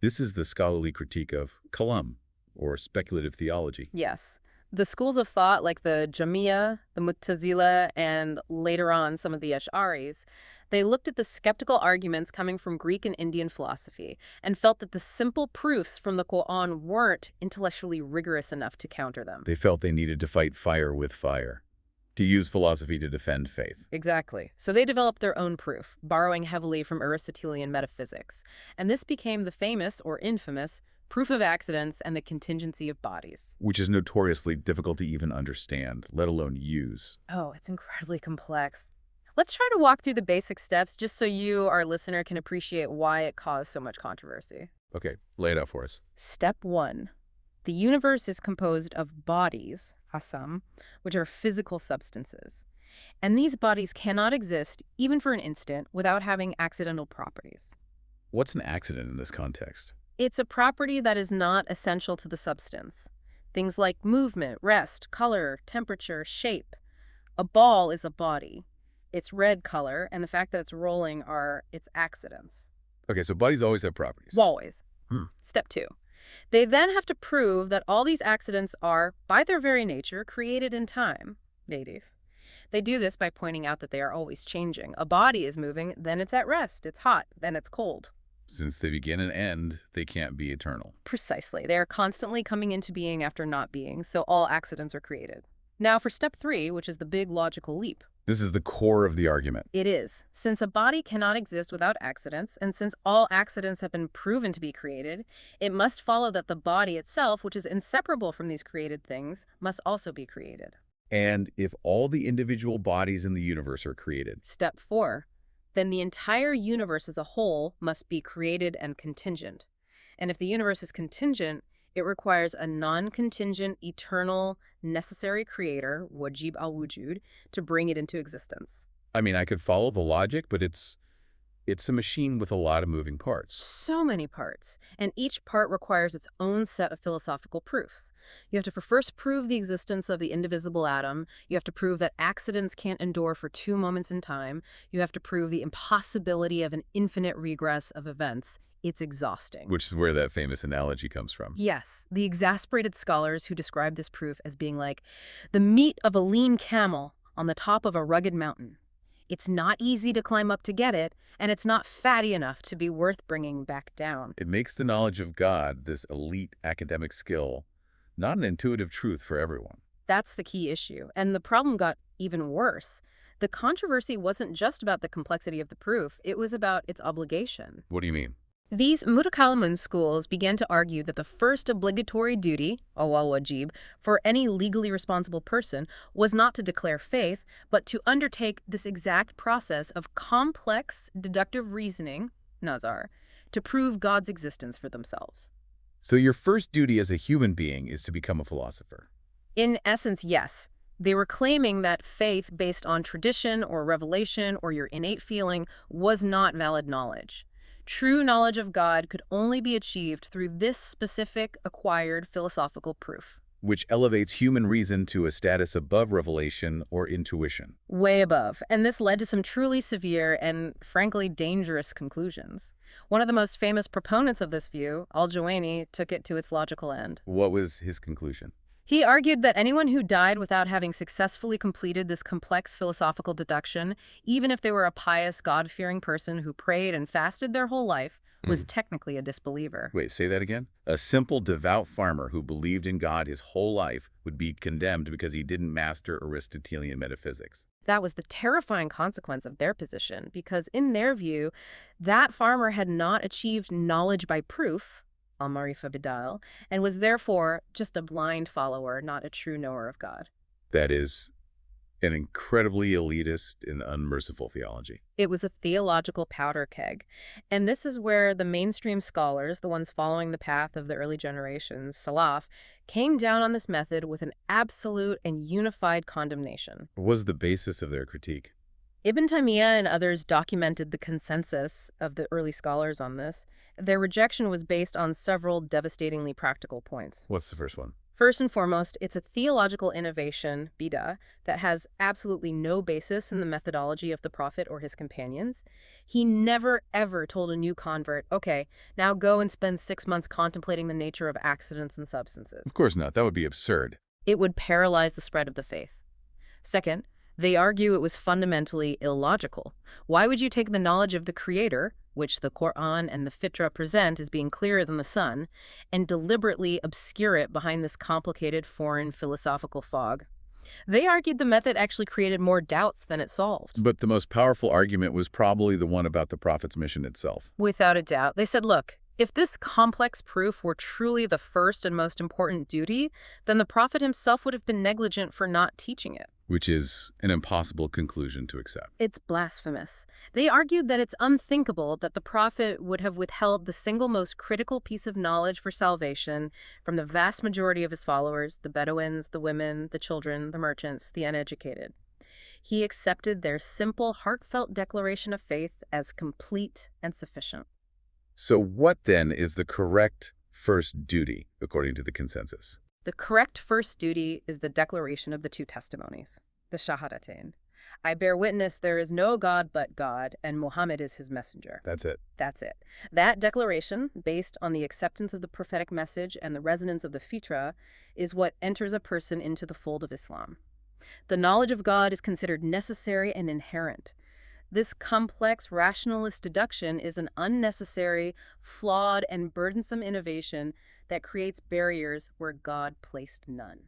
This is the scholarly critique of kalam, or speculative theology. Yes. The schools of thought like the Jamiyya, the Mu'tazila, and later on some of the Ash'aris, they looked at the skeptical arguments coming from Greek and Indian philosophy and felt that the simple proofs from the Quran weren't intellectually rigorous enough to counter them. They felt they needed to fight fire with fire, to use philosophy to defend faith. Exactly. So they developed their own proof, borrowing heavily from Aristotelian metaphysics. And this became the famous, or infamous, proof of accidents and the contingency of bodies. Which is notoriously difficult to even understand, let alone use. Oh, it's incredibly complex. Let's try to walk through the basic steps just so you, our listener, can appreciate why it caused so much controversy. Okay, lay it out for us. Step 1. The universe is composed of bodies, asam, which are physical substances. And these bodies cannot exist, even for an instant, without having accidental properties. What's an accident in this context? It's a property that is not essential to the substance. Things like movement, rest, color, temperature, shape. A ball is a body. Its red color and the fact that it's rolling are its accidents. Okay, so bodies always have properties. Always. Step 2. They then have to prove that all these accidents are, by their very nature, created in time. Native. They do this by pointing out that they are always changing. A body is moving, then it's at rest. It's hot, then it's cold. Since they begin and end, they can't be eternal. Precisely. They are constantly coming into being after not being, so all accidents are created. Now for step 3, which is the big logical leap. This is the core of the argument. It is. Since a body cannot exist without accidents, and since all accidents have been proven to be created, it must follow that the body itself, which is inseparable from these created things, must also be created. And if all the individual bodies in the universe are created. Step 4. Then the entire universe as a whole must be created and contingent. And if the universe is contingent, it requires a non-contingent, eternal, necessary creator, wajib al-wujud, to bring it into existence. I mean, I could follow the logic, but it's a machine with a lot of moving parts. So many parts, and each part requires its own set of philosophical proofs. You have to first prove the existence of the indivisible atom. You have to prove that accidents can't endure for 2 moments in time. You have to prove the impossibility of an infinite regress of events. It's exhausting. Which is where that famous analogy comes from. Yes, the exasperated scholars who describe this proof as being like the meat of a lean camel on the top of a rugged mountain. It's not easy to climb up to get it, and it's not fatty enough to be worth bringing back down. It makes the knowledge of God, this elite academic skill, not an intuitive truth for everyone. That's the key issue, and the problem got even worse. The controversy wasn't just about the complexity of the proof, it was about its obligation. What do you mean? These Mutakalamun schools began to argue that the first obligatory duty, awal wajib, for any legally responsible person was not to declare faith, but to undertake this exact process of complex deductive reasoning, nazar, to prove God's existence for themselves. So your first duty as a human being is to become a philosopher. In essence, yes. They were claiming that faith based on tradition or revelation or your innate feeling was not valid knowledge. True knowledge of God could only be achieved through this specific, acquired philosophical proof. Which elevates human reason to a status above revelation or intuition. Way above. And this led to some truly severe and, frankly, dangerous conclusions. One of the most famous proponents of this view, Al-Juwayni, took it to its logical end. What was his conclusion? He argued that anyone who died without having successfully completed this complex philosophical deduction, even if they were a pious, God-fearing person who prayed and fasted their whole life, was technically a disbeliever. Wait, say that again? A simple, devout farmer who believed in God his whole life would be condemned because he didn't master Aristotelian metaphysics. That was the terrifying consequence of their position, because in their view, that farmer had not achieved knowledge by proof, al-Marifa bidal, and was therefore just a blind follower, not a true knower of God. That is an incredibly elitist and unmerciful theology. It was a theological powder keg. And this is where the mainstream scholars, the ones following the path of the early generations, Salaf, came down on this method with an absolute and unified condemnation. What was the basis of their critique? Ibn Taymiyyah and others documented the consensus of the early scholars on this. Their rejection was based on several devastatingly practical points. What's the first one? First and foremost, it's a theological innovation, bid'ah, that has absolutely no basis in the methodology of the Prophet or his companions. He never, ever told a new convert, okay, now go and spend 6 months contemplating the nature of accidents and substances. Of course not. That would be absurd. It would paralyze the spread of the faith. Second, they argue it was fundamentally illogical. Why would you take the knowledge of the Creator, which the Quran and the Fitra present as being clearer than the sun, and deliberately obscure it behind this complicated foreign philosophical fog? They argued the method actually created more doubts than it solved. But the most powerful argument was probably the one about the Prophet's mission itself. Without a doubt. They said, look, if this complex proof were truly the first and most important duty, then the Prophet himself would have been negligent for not teaching it. Which is an impossible conclusion to accept. It's blasphemous. They argued that it's unthinkable that the Prophet would have withheld the single most critical piece of knowledge for salvation from the vast majority of his followers, the Bedouins, the women, the children, the merchants, the uneducated. He accepted their simple, heartfelt declaration of faith as complete and sufficient. So what then is the correct first duty, according to the consensus? The correct first duty is the declaration of the two testimonies, the Shahadatain. I bear witness there is no God but God, and Muhammad is his messenger. That's it. That's it. That declaration, based on the acceptance of the prophetic message and the resonance of the fitra, is what enters a person into the fold of Islam. The knowledge of God is considered necessary and inherent. This complex rationalist deduction is an unnecessary, flawed, and burdensome innovation that creates barriers where God placed none.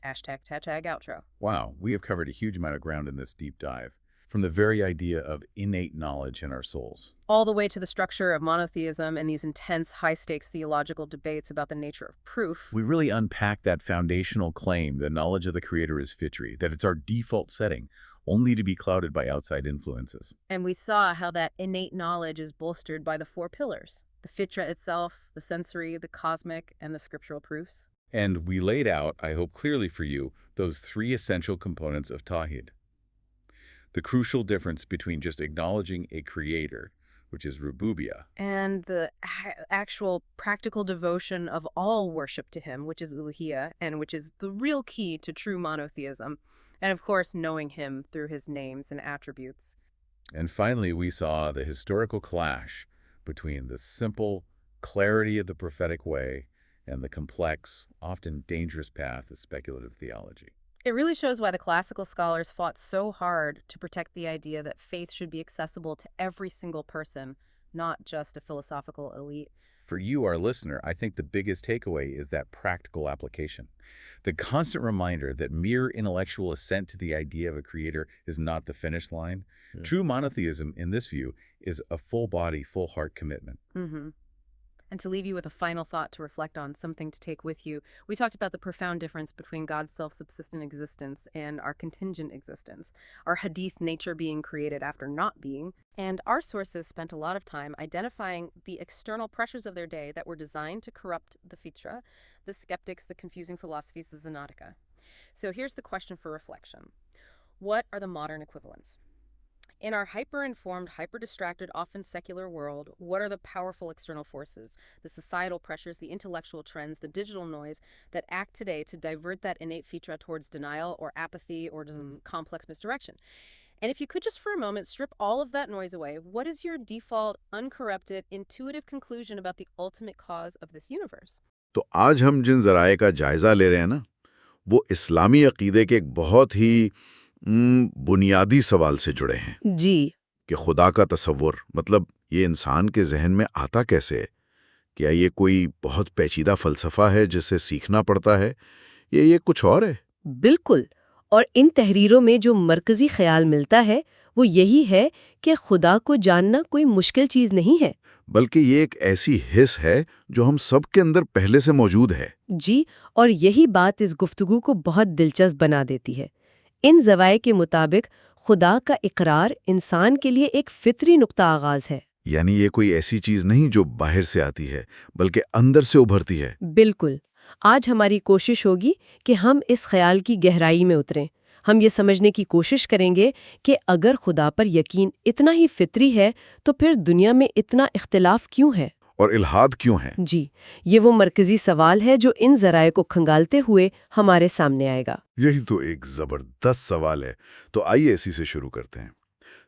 #outro. Wow, we have covered a huge amount of ground in this deep dive, from the very idea of innate knowledge in our souls. All the way to the structure of monotheism and these intense, high-stakes theological debates about the nature of proof. We really unpack that foundational claim that knowledge of the Creator is fitri, that it's our default setting, only to be clouded by outside influences. And we saw how that innate knowledge is bolstered by the 4 pillars. The fitra itself, the sensory, the cosmic, and the scriptural proofs. And we laid out, I hope clearly for you, those 3 essential components of Tawhid. The crucial difference between just acknowledging a creator, which is Rububiyah, and the actual practical devotion of all worship to him, which is Uluhiyah, and which is the real key to true monotheism. And of course, knowing him through his names and attributes. And finally, we saw the historical clash between the simple clarity of the prophetic way and the complex, often dangerous path of speculative theology. It really shows why the classical scholars fought so hard to protect the idea that faith should be accessible to every single person, not just a philosophical elite. for you, our listener, I think the biggest takeaway is that practical application. The constant reminder that mere intellectual assent to the idea of a creator is not the finish line. True monotheism, in this view, is a full-body, full-heart commitment. And to leave you with a final thought to reflect on, something to take with you, we talked about the profound difference between God's self-subsistent existence and our contingent existence, our hadith nature being created after not being, and our sources spent a lot of time identifying the external pressures of their day that were designed to corrupt the fitra, the skeptics, the confusing philosophies, the Zanatika. So here's the question for reflection. What are the modern equivalents? In our hyper-informed, hyper-distracted, often secular world, what are the powerful external forces, the societal pressures, the intellectual trends, the digital noise that act today to divert that innate fitra towards denial or apathy or some complex misdirection? And if you could just for a moment strip all of that noise away, what is your default, uncorrupted, intuitive conclusion about the ultimate cause of this universe? تو آج ہم جن ذرائع کا جائزہ لے رہے ہیں نا، وہ اسلامی عقیدے کے ایک بہت ہی بنیادی سوال سے جڑے ہیں جی کہ خدا کا تصور، مطلب یہ انسان کے ذہن میں آتا کیسے ہے؟ کیا یہ کوئی بہت پیچیدہ فلسفہ ہے جسے سیکھنا پڑتا ہے، یا یہ کچھ اور ہے؟ بالکل، اور ان تحریروں میں جو مرکزی خیال ملتا ہے وہ یہی ہے کہ خدا کو جاننا کوئی مشکل چیز نہیں ہے، بلکہ یہ ایک ایسی حس ہے جو ہم سب کے اندر پہلے سے موجود ہے۔ جی، اور یہی بات اس گفتگو کو بہت دلچسپ بنا دیتی ہے۔ ان زوائے کے مطابق خدا کا اقرار انسان کے لیے ایک فطری نقطہ آغاز ہے، یعنی یہ کوئی ایسی چیز نہیں جو باہر سے آتی ہے، بلکہ اندر سے ابھرتی ہے۔ بالکل۔ آج ہماری کوشش ہوگی کہ ہم اس خیال کی گہرائی میں اتریں۔ ہم یہ سمجھنے کی کوشش کریں گے کہ اگر خدا پر یقین اتنا ہی فطری ہے تو پھر دنیا میں اتنا اختلاف کیوں ہے، اور الحاد کیوں ہے؟ جی، یہ وہ مرکزی سوال ہے جو ان ذرائع کو کھنگالتے ہوئے ہمارے سامنے آئے گا۔ یہی تو ایک زبردست سوال ہے، تو آئیے اسی سے شروع کرتے ہیں۔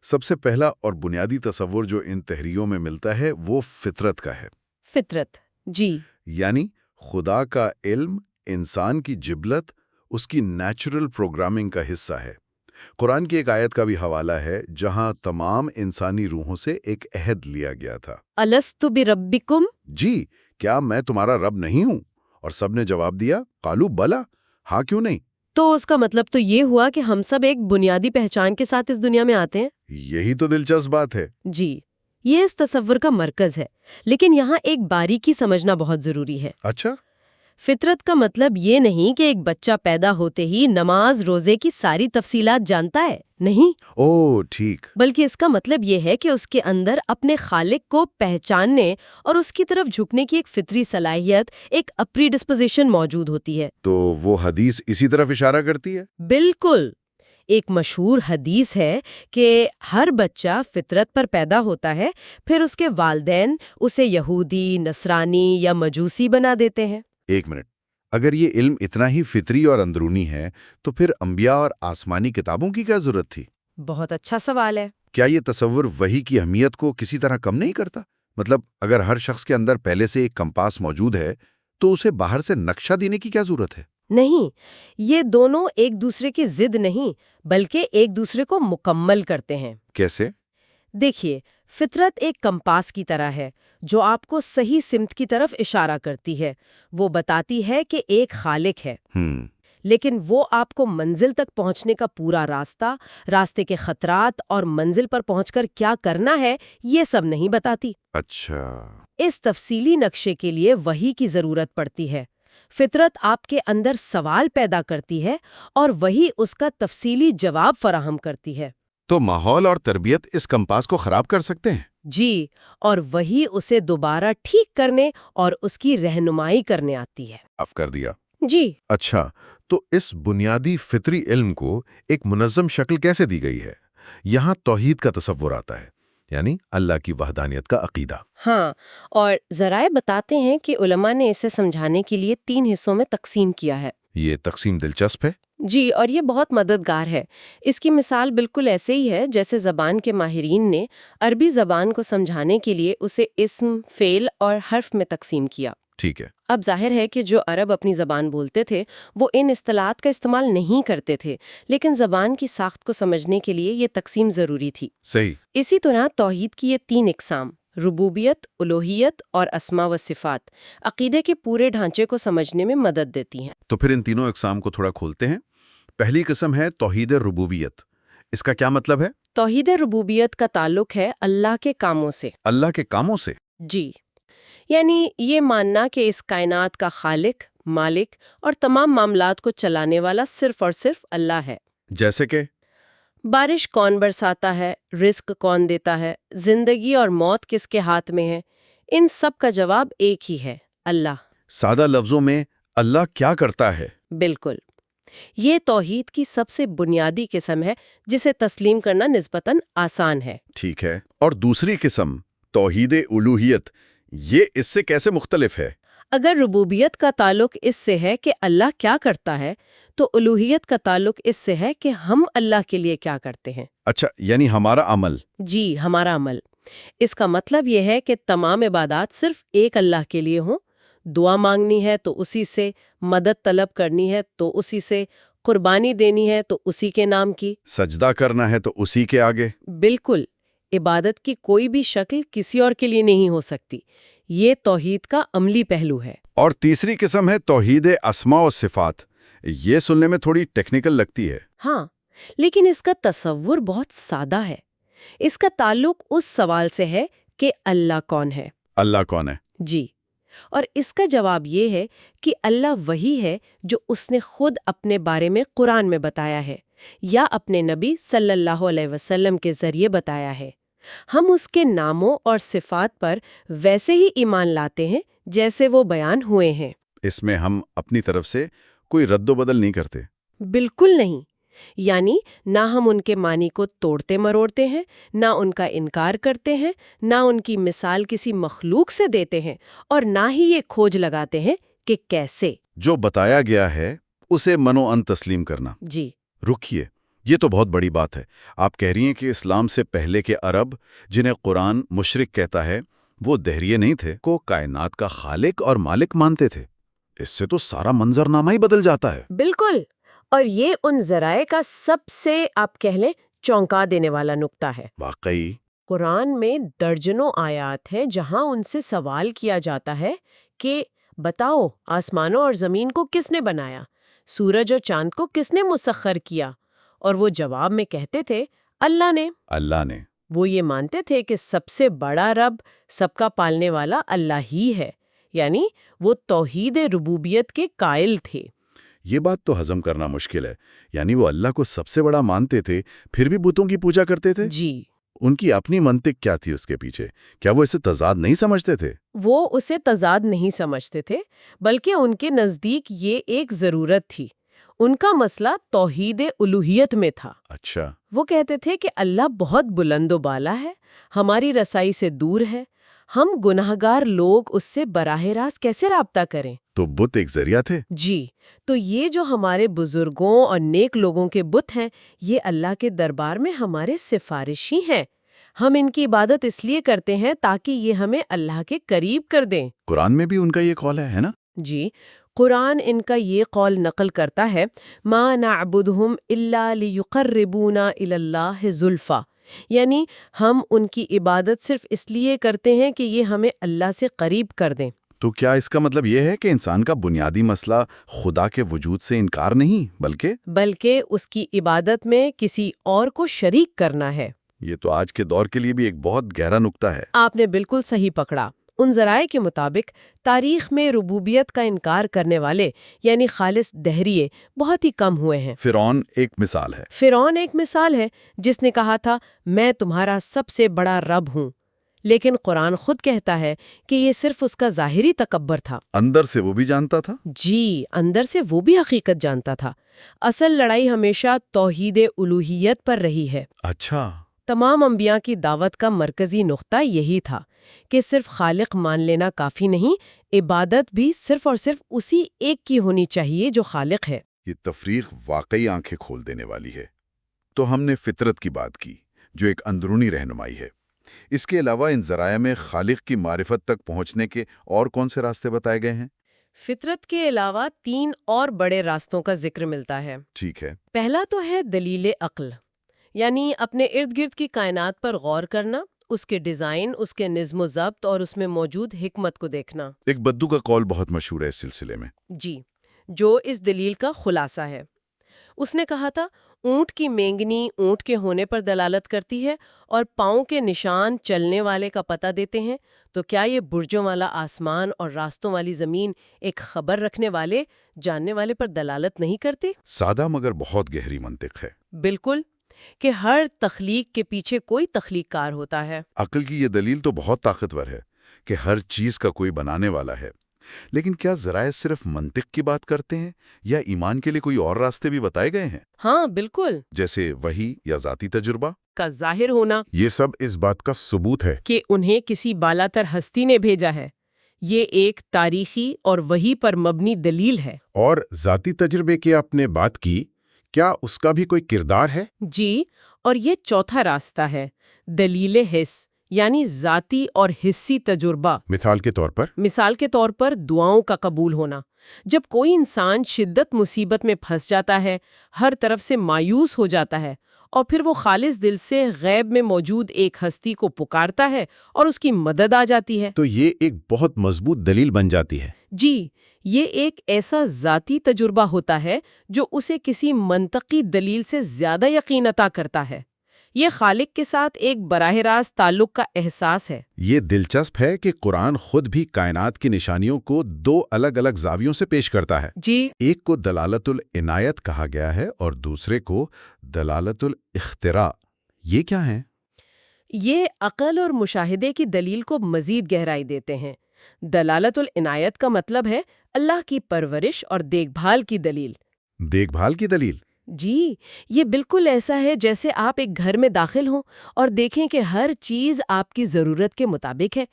سب سے پہلا اور بنیادی تصور جو ان تحریروں میں ملتا ہے وہ فطرت کا ہے۔ فطرت، جی، یعنی خدا کا علم انسان کی جبلت، اس کی نیچرل پروگرامنگ کا حصہ ہے۔ قرآن کی ایک آیت کا بھی حوالہ ہے جہاں تمام انسانی روحوں سے ایک عہد لیا گیا تھا، الست بربکم، جی، کیا میں تمہارا رب نہیں ہوں؟ اور سب نے جواب دیا، قالو بلا، ہاں کیوں نہیں؟ تو اس کا مطلب تو یہ ہوا کہ ہم سب ایک بنیادی پہچان کے ساتھ اس دنیا میں آتے ہیں۔ یہی تو دلچسپ بات ہے۔ جی، یہ اس تصور کا مرکز ہے، لیکن یہاں ایک باریکی سمجھنا بہت ضروری ہے۔ اچھا، فطرت کا مطلب یہ نہیں کہ ایک بچہ پیدا ہوتے ہی نماز روزے کی ساری تفصیلات جانتا ہے، نہیں، او ٹھیک، بلکہ اس کا مطلب یہ ہے کہ اس کے اندر اپنے خالق کو پہچاننے اور اس کی طرف جھکنے کی ایک فطری صلاحیت، ایک اپری ڈسپوزیشن موجود ہوتی ہے۔ تو وہ حدیث اسی طرف اشارہ کرتی ہے؟ بالکل۔ ایک مشہور حدیث ہے کہ ہر بچہ فطرت پر پیدا ہوتا ہے، پھر اس کے والدین اسے یہودی، نصرانی یا مجوسی بنا دیتے ہیں۔ ایک منٹ، اگر یہ علم اتنا ہی فطری اور اندرونی ہے تو پھر انبیاء اور آسمانی کتابوں کی کیا ضرورت تھی؟ بہت اچھا سوال ہے۔ کیا یہ تصور وحی کی اہمیت کو کسی طرح کم نہیں کرتا؟ مطلب اگر ہر شخص کے اندر پہلے سے ایک کمپاس موجود ہے تو اسے باہر سے نقشہ دینے کی کیا ضرورت ہے؟ نہیں، یہ دونوں ایک دوسرے کی ضد نہیں بلکہ ایک دوسرے کو مکمل کرتے ہیں۔ کیسے؟ دیکھیے، فطرت ایک کمپاس کی طرح ہے جو آپ کو صحیح سمت کی طرف اشارہ کرتی ہے۔ وہ بتاتی ہے کہ ایک خالق ہے، لیکن وہ آپ کو منزل تک پہنچنے کا پورا راستہ، راستے کے خطرات اور منزل پر پہنچ کر کیا کرنا ہے یہ سب نہیں بتاتی۔ اچھا، اس تفصیلی نقشے کے لیے وحی کی ضرورت پڑتی ہے۔ فطرت آپ کے اندر سوال پیدا کرتی ہے اور وہی اس کا تفصیلی جواب فراہم کرتی ہے۔ تو ماحول اور تربیت اس کمپاس کو خراب کر سکتے ہیں؟ جی، اور وہی اسے دوبارہ ٹھیک کرنے اور اس کی رہنمائی کرنے آتی ہے۔ معاف کر دیا۔ جی، اچھا، تو اس بنیادی فطری علم کو ایک منظم شکل کیسے دی گئی ہے؟ یہاں توحید کا تصور آتا ہے، یعنی اللہ کی وحدانیت کا عقیدہ۔ ہاں، اور ذرائع بتاتے ہیں کہ علماء نے اسے سمجھانے کے لیے 3 حصوں میں تقسیم کیا ہے۔ یہ تقسیم دلچسپ ہے۔ جی، اور یہ بہت مددگار ہے۔ اس کی مثال بالکل ایسے ہی ہے جیسے زبان کے ماہرین نے عربی زبان کو سمجھانے کے لیے اسے اسم، فعل اور حرف میں تقسیم کیا۔ ٹھیک ہے۔ اب ظاہر ہے کہ جو عرب اپنی زبان بولتے تھے وہ ان اصطلاحات کا استعمال نہیں کرتے تھے، لیکن زبان کی ساخت کو سمجھنے کے لیے یہ تقسیم ضروری تھی۔ صحیح۔ اسی طرح توحید کی یہ 3 اقسام، ربوبیت، الوہیت اور اسما و صفات عقیدے کے پورے ڈھانچے کو سمجھنے میں مدد دیتی ہیں۔ تو پھر ان تینوں اقسام کو تھوڑا کھولتے ہیں۔ پہلی قسم ہے توحید ربوبیت۔ اس کا کیا مطلب ہے؟ توحید ربوبیت کا تعلق ہے اللہ کے کاموں سے۔ اللہ کے کاموں سے؟ جی، یعنی یہ ماننا کہ اس کائنات کا خالق، مالک اور تمام معاملات کو چلانے والا صرف اور صرف اللہ ہے۔ جیسے کہ بارش کون برساتا ہے، رزق کون دیتا ہے، زندگی اور موت کس کے ہاتھ میں ہے، ان سب کا جواب ایک ہی ہے، اللہ۔ سادہ لفظوں میں اللہ کیا کرتا ہے؟ بالکل، یہ توحید کی سب سے بنیادی قسم ہے جسے تسلیم کرنا نسبتاً آسان ہے۔ ٹھیک ہے، اور دوسری قسم توحید الوہیت، یہ اس سے کیسے مختلف ہے؟ اگر ربوبیت کا تعلق اس سے ہے کہ اللہ کیا کرتا ہے، تو الوہیت کا تعلق اس سے ہے کہ ہم اللہ کے لیے کیا کرتے ہیں۔ اچھا، یعنی ہمارا عمل۔ جی، ہمارا عمل۔ اس کا مطلب یہ ہے کہ تمام عبادات صرف ایک اللہ کے لیے ہوں۔ دعا مانگنی ہے تو اسی سے، مدد طلب کرنی ہے تو اسی سے، قربانی دینی ہے تو اسی کے نام کی، سجدہ کرنا ہے تو اسی کے آگے۔ بالکل، عبادت کی کوئی بھی شکل کسی اور کے لیے نہیں ہو سکتی۔ یہ توحید کا عملی پہلو ہے۔ اور تیسری قسم ہے توحید اسماء و صفات۔ یہ سننے میں تھوڑی ٹیکنیکل لگتی ہے۔ ہاں، لیکن اس کا تصور بہت سادہ ہے۔ اس کا تعلق اس سوال سے ہے کہ اللہ کون ہے؟ اللہ کون ہے؟ جی، اور اس کا جواب یہ ہے کہ اللہ وہی ہے جو اس نے خود اپنے بارے میں قرآن میں بتایا ہے یا اپنے نبی صلی اللہ علیہ وسلم کے ذریعے بتایا ہے۔ ہم اس کے ناموں اور صفات پر ویسے ہی ایمان لاتے ہیں جیسے وہ بیان ہوئے ہیں۔ اس میں ہم اپنی طرف سے کوئی رد و بدل نہیں کرتے؟ بالکل نہیں، یعنی نہ ہم ان کے معنی کو توڑتے مروڑتے ہیں، نہ ان کا انکار کرتے ہیں، نہ ان کی مثال کسی مخلوق سے دیتے ہیں، اور نہ ہی یہ کھوج لگاتے ہیں کہ کیسے۔ جو بتایا گیا ہے اسے منو ان تسلیم کرنا۔ جی، رکیے، یہ تو بہت بڑی بات ہے۔ آپ کہہ رہی ہیں کہ اسلام سے پہلے کے عرب، جنہیں قرآن مشرک کہتا ہے، وہ دہریے نہیں تھے، کو کائنات کا خالق اور مالک مانتے تھے۔ اس سے تو سارا منظرنامہ ہی بدل جاتا ہے۔ بالکل، اور یہ ان ذرائع کا سب سے، آپ کہہ لیں، چونکا دینے والا نقطہ ہے۔ واقعی قرآن میں درجنوں آیات ہیں جہاں ان سے سوال کیا جاتا ہے کہ بتاؤ، آسمانوں اور زمین کو کس نے بنایا؟ سورج اور چاند کو کس نے مسخر کیا؟ اور وہ جواب میں کہتے تھے اللہ نے۔ اللہ نے۔ وہ یہ مانتے تھے کہ سب سے بڑا رب، سب کا پالنے والا اللہ ہی ہے، یعنی وہ توحید ربوبیت کے قائل تھے۔ یہ بات تو ہضم کرنا مشکل ہے، یعنی وہ اللہ کو سب سے بڑا مانتے تھے، پھر بھی بتوں کی پوجا کرتے تھے؟ جی، ان کی اپنی منطق کیا تھی اس کے پیچھے؟ کیا وہ اسے تضاد نہیں سمجھتے تھے؟ وہ اسے تضاد نہیں سمجھتے تھے، بلکہ ان کے نزدیک یہ ایک ضرورت تھی۔ ان کا مسئلہ توحید الوہیت میں تھا۔ اچھا۔ وہ کہتے تھے کہ اللہ بہت بلند و بالا ہے، ہماری رسائی سے دور ہے، ہم گناہگار لوگ اس سے براہ راست کیسے رابطہ کریں؟ تو بت ایک ذریعہ تھے؟ جی، تو یہ جو ہمارے بزرگوں اور نیک لوگوں کے بت ہیں، یہ اللہ کے دربار میں ہمارے سفارشی ہیں۔ ہم ان کی عبادت اس لیے کرتے ہیں تاکہ یہ ہمیں اللہ کے قریب کر دیں۔ قرآن میں بھی ان کا یہ قول ہے نا؟ جی، قرآن ان کا یہ قول نقل کرتا ہے، ما نعبدہم الا لیقربونا الی اللہ زلفا، یعنی ہم ان کی عبادت صرف اس لیے کرتے ہیں کہ یہ ہمیں اللہ سے قریب کر دیں۔ تو کیا اس کا مطلب یہ ہے کہ انسان کا بنیادی مسئلہ خدا کے وجود سے انکار نہیں، بلکہ اس کی عبادت میں کسی اور کو شریک کرنا ہے؟ یہ تو آج کے دور کے لیے بھی ایک بہت گہرا نقطہ ہے۔ آپ نے بالکل صحیح پکڑا۔ ان ذرائع کے مطابق تاریخ میں ربوبیت کا انکار کرنے والے، یعنی خالص دہریے، بہت ہی کم ہوئے ہیں۔ فرعون ایک مثال ہے۔ فرعون ایک مثال ہے جس نے کہا تھا میں تمہارا سب سے بڑا رب ہوں، لیکن قرآن خود کہتا ہے کہ یہ صرف اس کا ظاہری تکبر تھا۔ اندر سے وہ بھی جانتا تھا؟ جی، اندر سے وہ بھی حقیقت جانتا تھا۔ اصل لڑائی ہمیشہ توحید الوہیت پر رہی ہے۔ اچھا۔ تمام انبیاء کی دعوت کا مرکزی نقطہ یہی تھا کہ صرف خالق مان لینا کافی نہیں، عبادت بھی صرف اور صرف اسی ایک کی ہونی چاہیے جو خالق ہے۔ یہ تفریق واقعی آنکھیں کھول دینے والی ہے۔ تو ہم نے فطرت کی بات کی، جو ایک اندرونی رہنمائی ہے۔ اس کے علاوہ ان ذرائع میں خالق کی معرفت تک پہنچنے کے اور کون سے راستے بتائے گئے ہیں؟ فطرت کے علاوہ 3 اور بڑے راستوں کا ذکر ملتا ہے۔ ٹھیک ہے۔ پہلا تو ہے دلیل عقل، یعنی اپنے ارد گرد کی کائنات پر غور کرنا، اس کے ڈیزائن، اس کے نظم و ضبط اور اس میں موجود حکمت کو دیکھنا۔ ایک بدو کا قول بہت مشہور ہے اس سلسلے میں۔ جی، جو اس دلیل کا خلاصہ ہے۔ اس نے کہا تھا، اونٹ کی مینگنی اونٹ کے ہونے پر دلالت کرتی ہے اور پاؤں کے نشان چلنے والے کا پتہ دیتے ہیں، تو کیا یہ برجوں والا آسمان اور راستوں والی زمین ایک خبر رکھنے والے، جاننے والے پر دلالت نہیں کرتی؟ سادہ مگر بہت گہری منطق ہے۔ بالکل، کہ ہر تخلیق کے پیچھے کوئی تخلیق کار ہوتا ہے۔ عقل کی یہ دلیل تو بہت طاقتور ہے کہ ہر چیز کا کوئی بنانے والا ہے، لیکن کیا ذرائع صرف منطق کی بات کرتے ہیں یا ایمان کے لیے کوئی اور راستے بھی بتائے گئے ہیں؟ ہاں بالکل، جیسے وحی یا ذاتی تجربہ کا ظاہر ہونا، یہ سب اس بات کا ثبوت ہے کہ انہیں کسی بالاتر ہستی نے بھیجا ہے۔ یہ ایک تاریخی اور وحی پر مبنی دلیل ہے۔ اور ذاتی تجربے کی آپ نے بات کی، کیا اس کا بھی کوئی کردار ہے؟ جی، اور یہ چوتھا راستہ ہے، دلیل حس، یعنی ذاتی اور حسی تجربہ۔ مثال کے طور پر دعاؤں کا قبول ہونا۔ جب کوئی انسان شدت مصیبت میں پھنس جاتا ہے، ہر طرف سے مایوس ہو جاتا ہے، اور پھر وہ خالص دل سے غیب میں موجود ایک ہستی کو پکارتا ہے اور اس کی مدد آ جاتی ہے، تو یہ ایک بہت مضبوط دلیل بن جاتی ہے۔ جی، یہ ایک ایسا ذاتی تجربہ ہوتا ہے جو اسے کسی منطقی دلیل سے زیادہ یقین عطا کرتا ہے۔ یہ خالق کے ساتھ ایک براہ راست تعلق کا احساس ہے۔ یہ دلچسپ ہے کہ قرآن خود بھی کائنات کی نشانیوں کو دو الگ الگ زاویوں سے پیش کرتا ہے۔ جی، ایک کو دلالت العنایت کہا گیا ہے اور دوسرے کو دلالت الاختراع۔ یہ کیا ہیں؟ یہ عقل اور مشاہدے کی دلیل کو مزید گہرائی دیتے ہیں۔ دلالت العنایت کا مطلب ہے اللہ کی پرورش اور دیکھ بھال کی دلیل۔ دیکھ بھال کی دلیل؟ جی، یہ بالکل ایسا ہے جیسے آپ ایک گھر میں داخل ہوں اور دیکھیں کہ ہر چیز آپ کی ضرورت کے مطابق ہے۔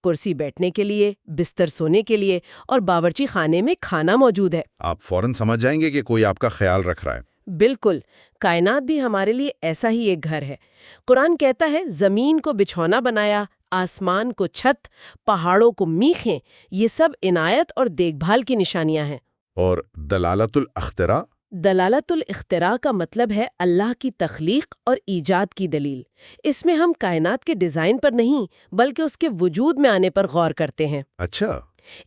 کرسی بیٹھنے کے لیے، بستر سونے کے لیے اور باورچی خانے میں کھانا موجود ہے۔ آپ فوراً سمجھ جائیں گے کہ کوئی آپ کا خیال رکھ رہا ہے۔ بالکل، کائنات بھی ہمارے لیے ایسا ہی ایک گھر ہے۔ قرآن کہتا ہے، زمین کو بچھونا بنایا، آسمان کو چھت، پہاڑوں کو میخیں، یہ سب عنایت اور دیکھ بھال کی نشانیاں ہیں۔ اور دلالت الاختراع؟ دلالت الاختراع کا مطلب ہے اللہ کی تخلیق اور ایجاد کی دلیل۔ اس میں ہم کائنات کے ڈیزائن پر نہیں بلکہ اس کے وجود میں آنے پر غور کرتے ہیں۔ اچھا،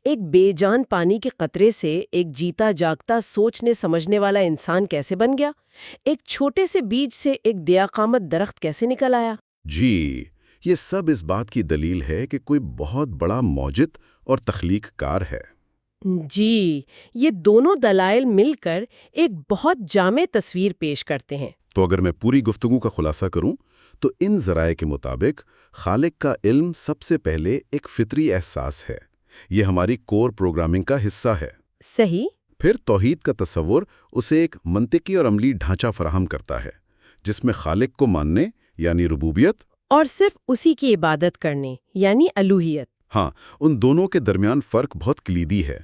ایک بے جان پانی کے قطرے سے ایک جیتا جاگتا سوچنے سمجھنے والا انسان کیسے بن گیا؟ ایک چھوٹے سے بیج سے ایک دیا قامت درخت کیسے نکل آیا؟ جی، یہ سب اس بات کی دلیل ہے کہ کوئی بہت بڑا موجد اور تخلیق کار ہے۔ جی، یہ دونوں دلائل مل کر ایک بہت جامع تصویر پیش کرتے ہیں۔ تو اگر میں پوری گفتگو کا خلاصہ کروں تو ان ذرائع کے مطابق خالق کا علم سب سے پہلے ایک فطری احساس ہے۔ یہ ہماری کور پروگرامنگ کا حصہ ہے۔ صحیح۔ پھر توحید کا تصور اسے ایک منطقی اور عملی ڈھانچہ فراہم کرتا ہے جس میں خالق کو ماننے یعنی ربوبیت اور صرف اسی کی عبادت کرنے یعنی الوہیت۔ ہاں، ان دونوں کے درمیان فرق بہت کلیدی ہے،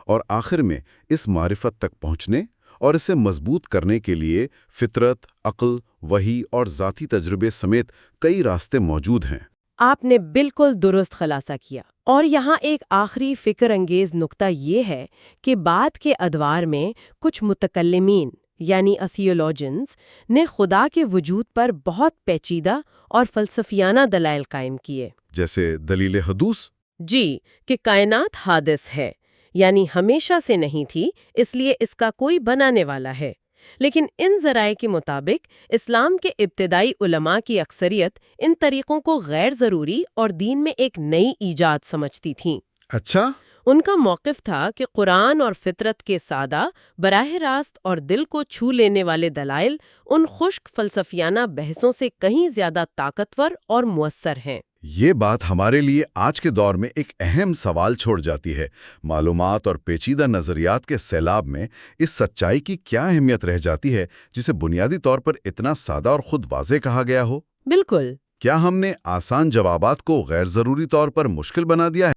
اور آخر میں اس معرفت تک پہنچنے اور اسے مضبوط کرنے کے لیے فطرت، عقل، وحی اور ذاتی تجربے سمیت کئی راستے موجود ہیں۔ آپ نے بالکل درست خلاصہ کیا۔ اور یہاں ایک آخری فکر انگیز نقطہ یہ ہے کہ بعد کے ادوار میں کچھ متکلمین یعنی ایتھیولوجنز نے خدا کے وجود پر بہت پیچیدہ اور فلسفیانہ دلائل قائم کیے۔ جیسے دلیل حدوث؟ جی، کہ کائنات حادث ہے، یعنی ہمیشہ سے نہیں تھی، اس لیے اس کا کوئی بنانے والا ہے۔ لیکن ان ذرائع کے مطابق اسلام کے ابتدائی علماء کی اکثریت ان طریقوں کو غیر ضروری اور دین میں ایک نئی ایجاد سمجھتی تھیں۔ اچھا، ان کا موقف تھا کہ قرآن اور فطرت کے سادہ، براہ راست اور دل کو چھو لینے والے دلائل ان خشک فلسفیانہ بحثوں سے کہیں زیادہ طاقتور اور مؤثر ہیں۔ یہ بات ہمارے لیے آج کے دور میں ایک اہم سوال چھوڑ جاتی ہے۔ معلومات اور پیچیدہ نظریات کے سیلاب میں اس سچائی کی کیا اہمیت رہ جاتی ہے جسے بنیادی طور پر اتنا سادہ اور خود واضح کہا گیا ہو؟ بالکل۔ کیا ہم نے آسان جوابات کو غیر ضروری طور پر مشکل بنا دیا ہے؟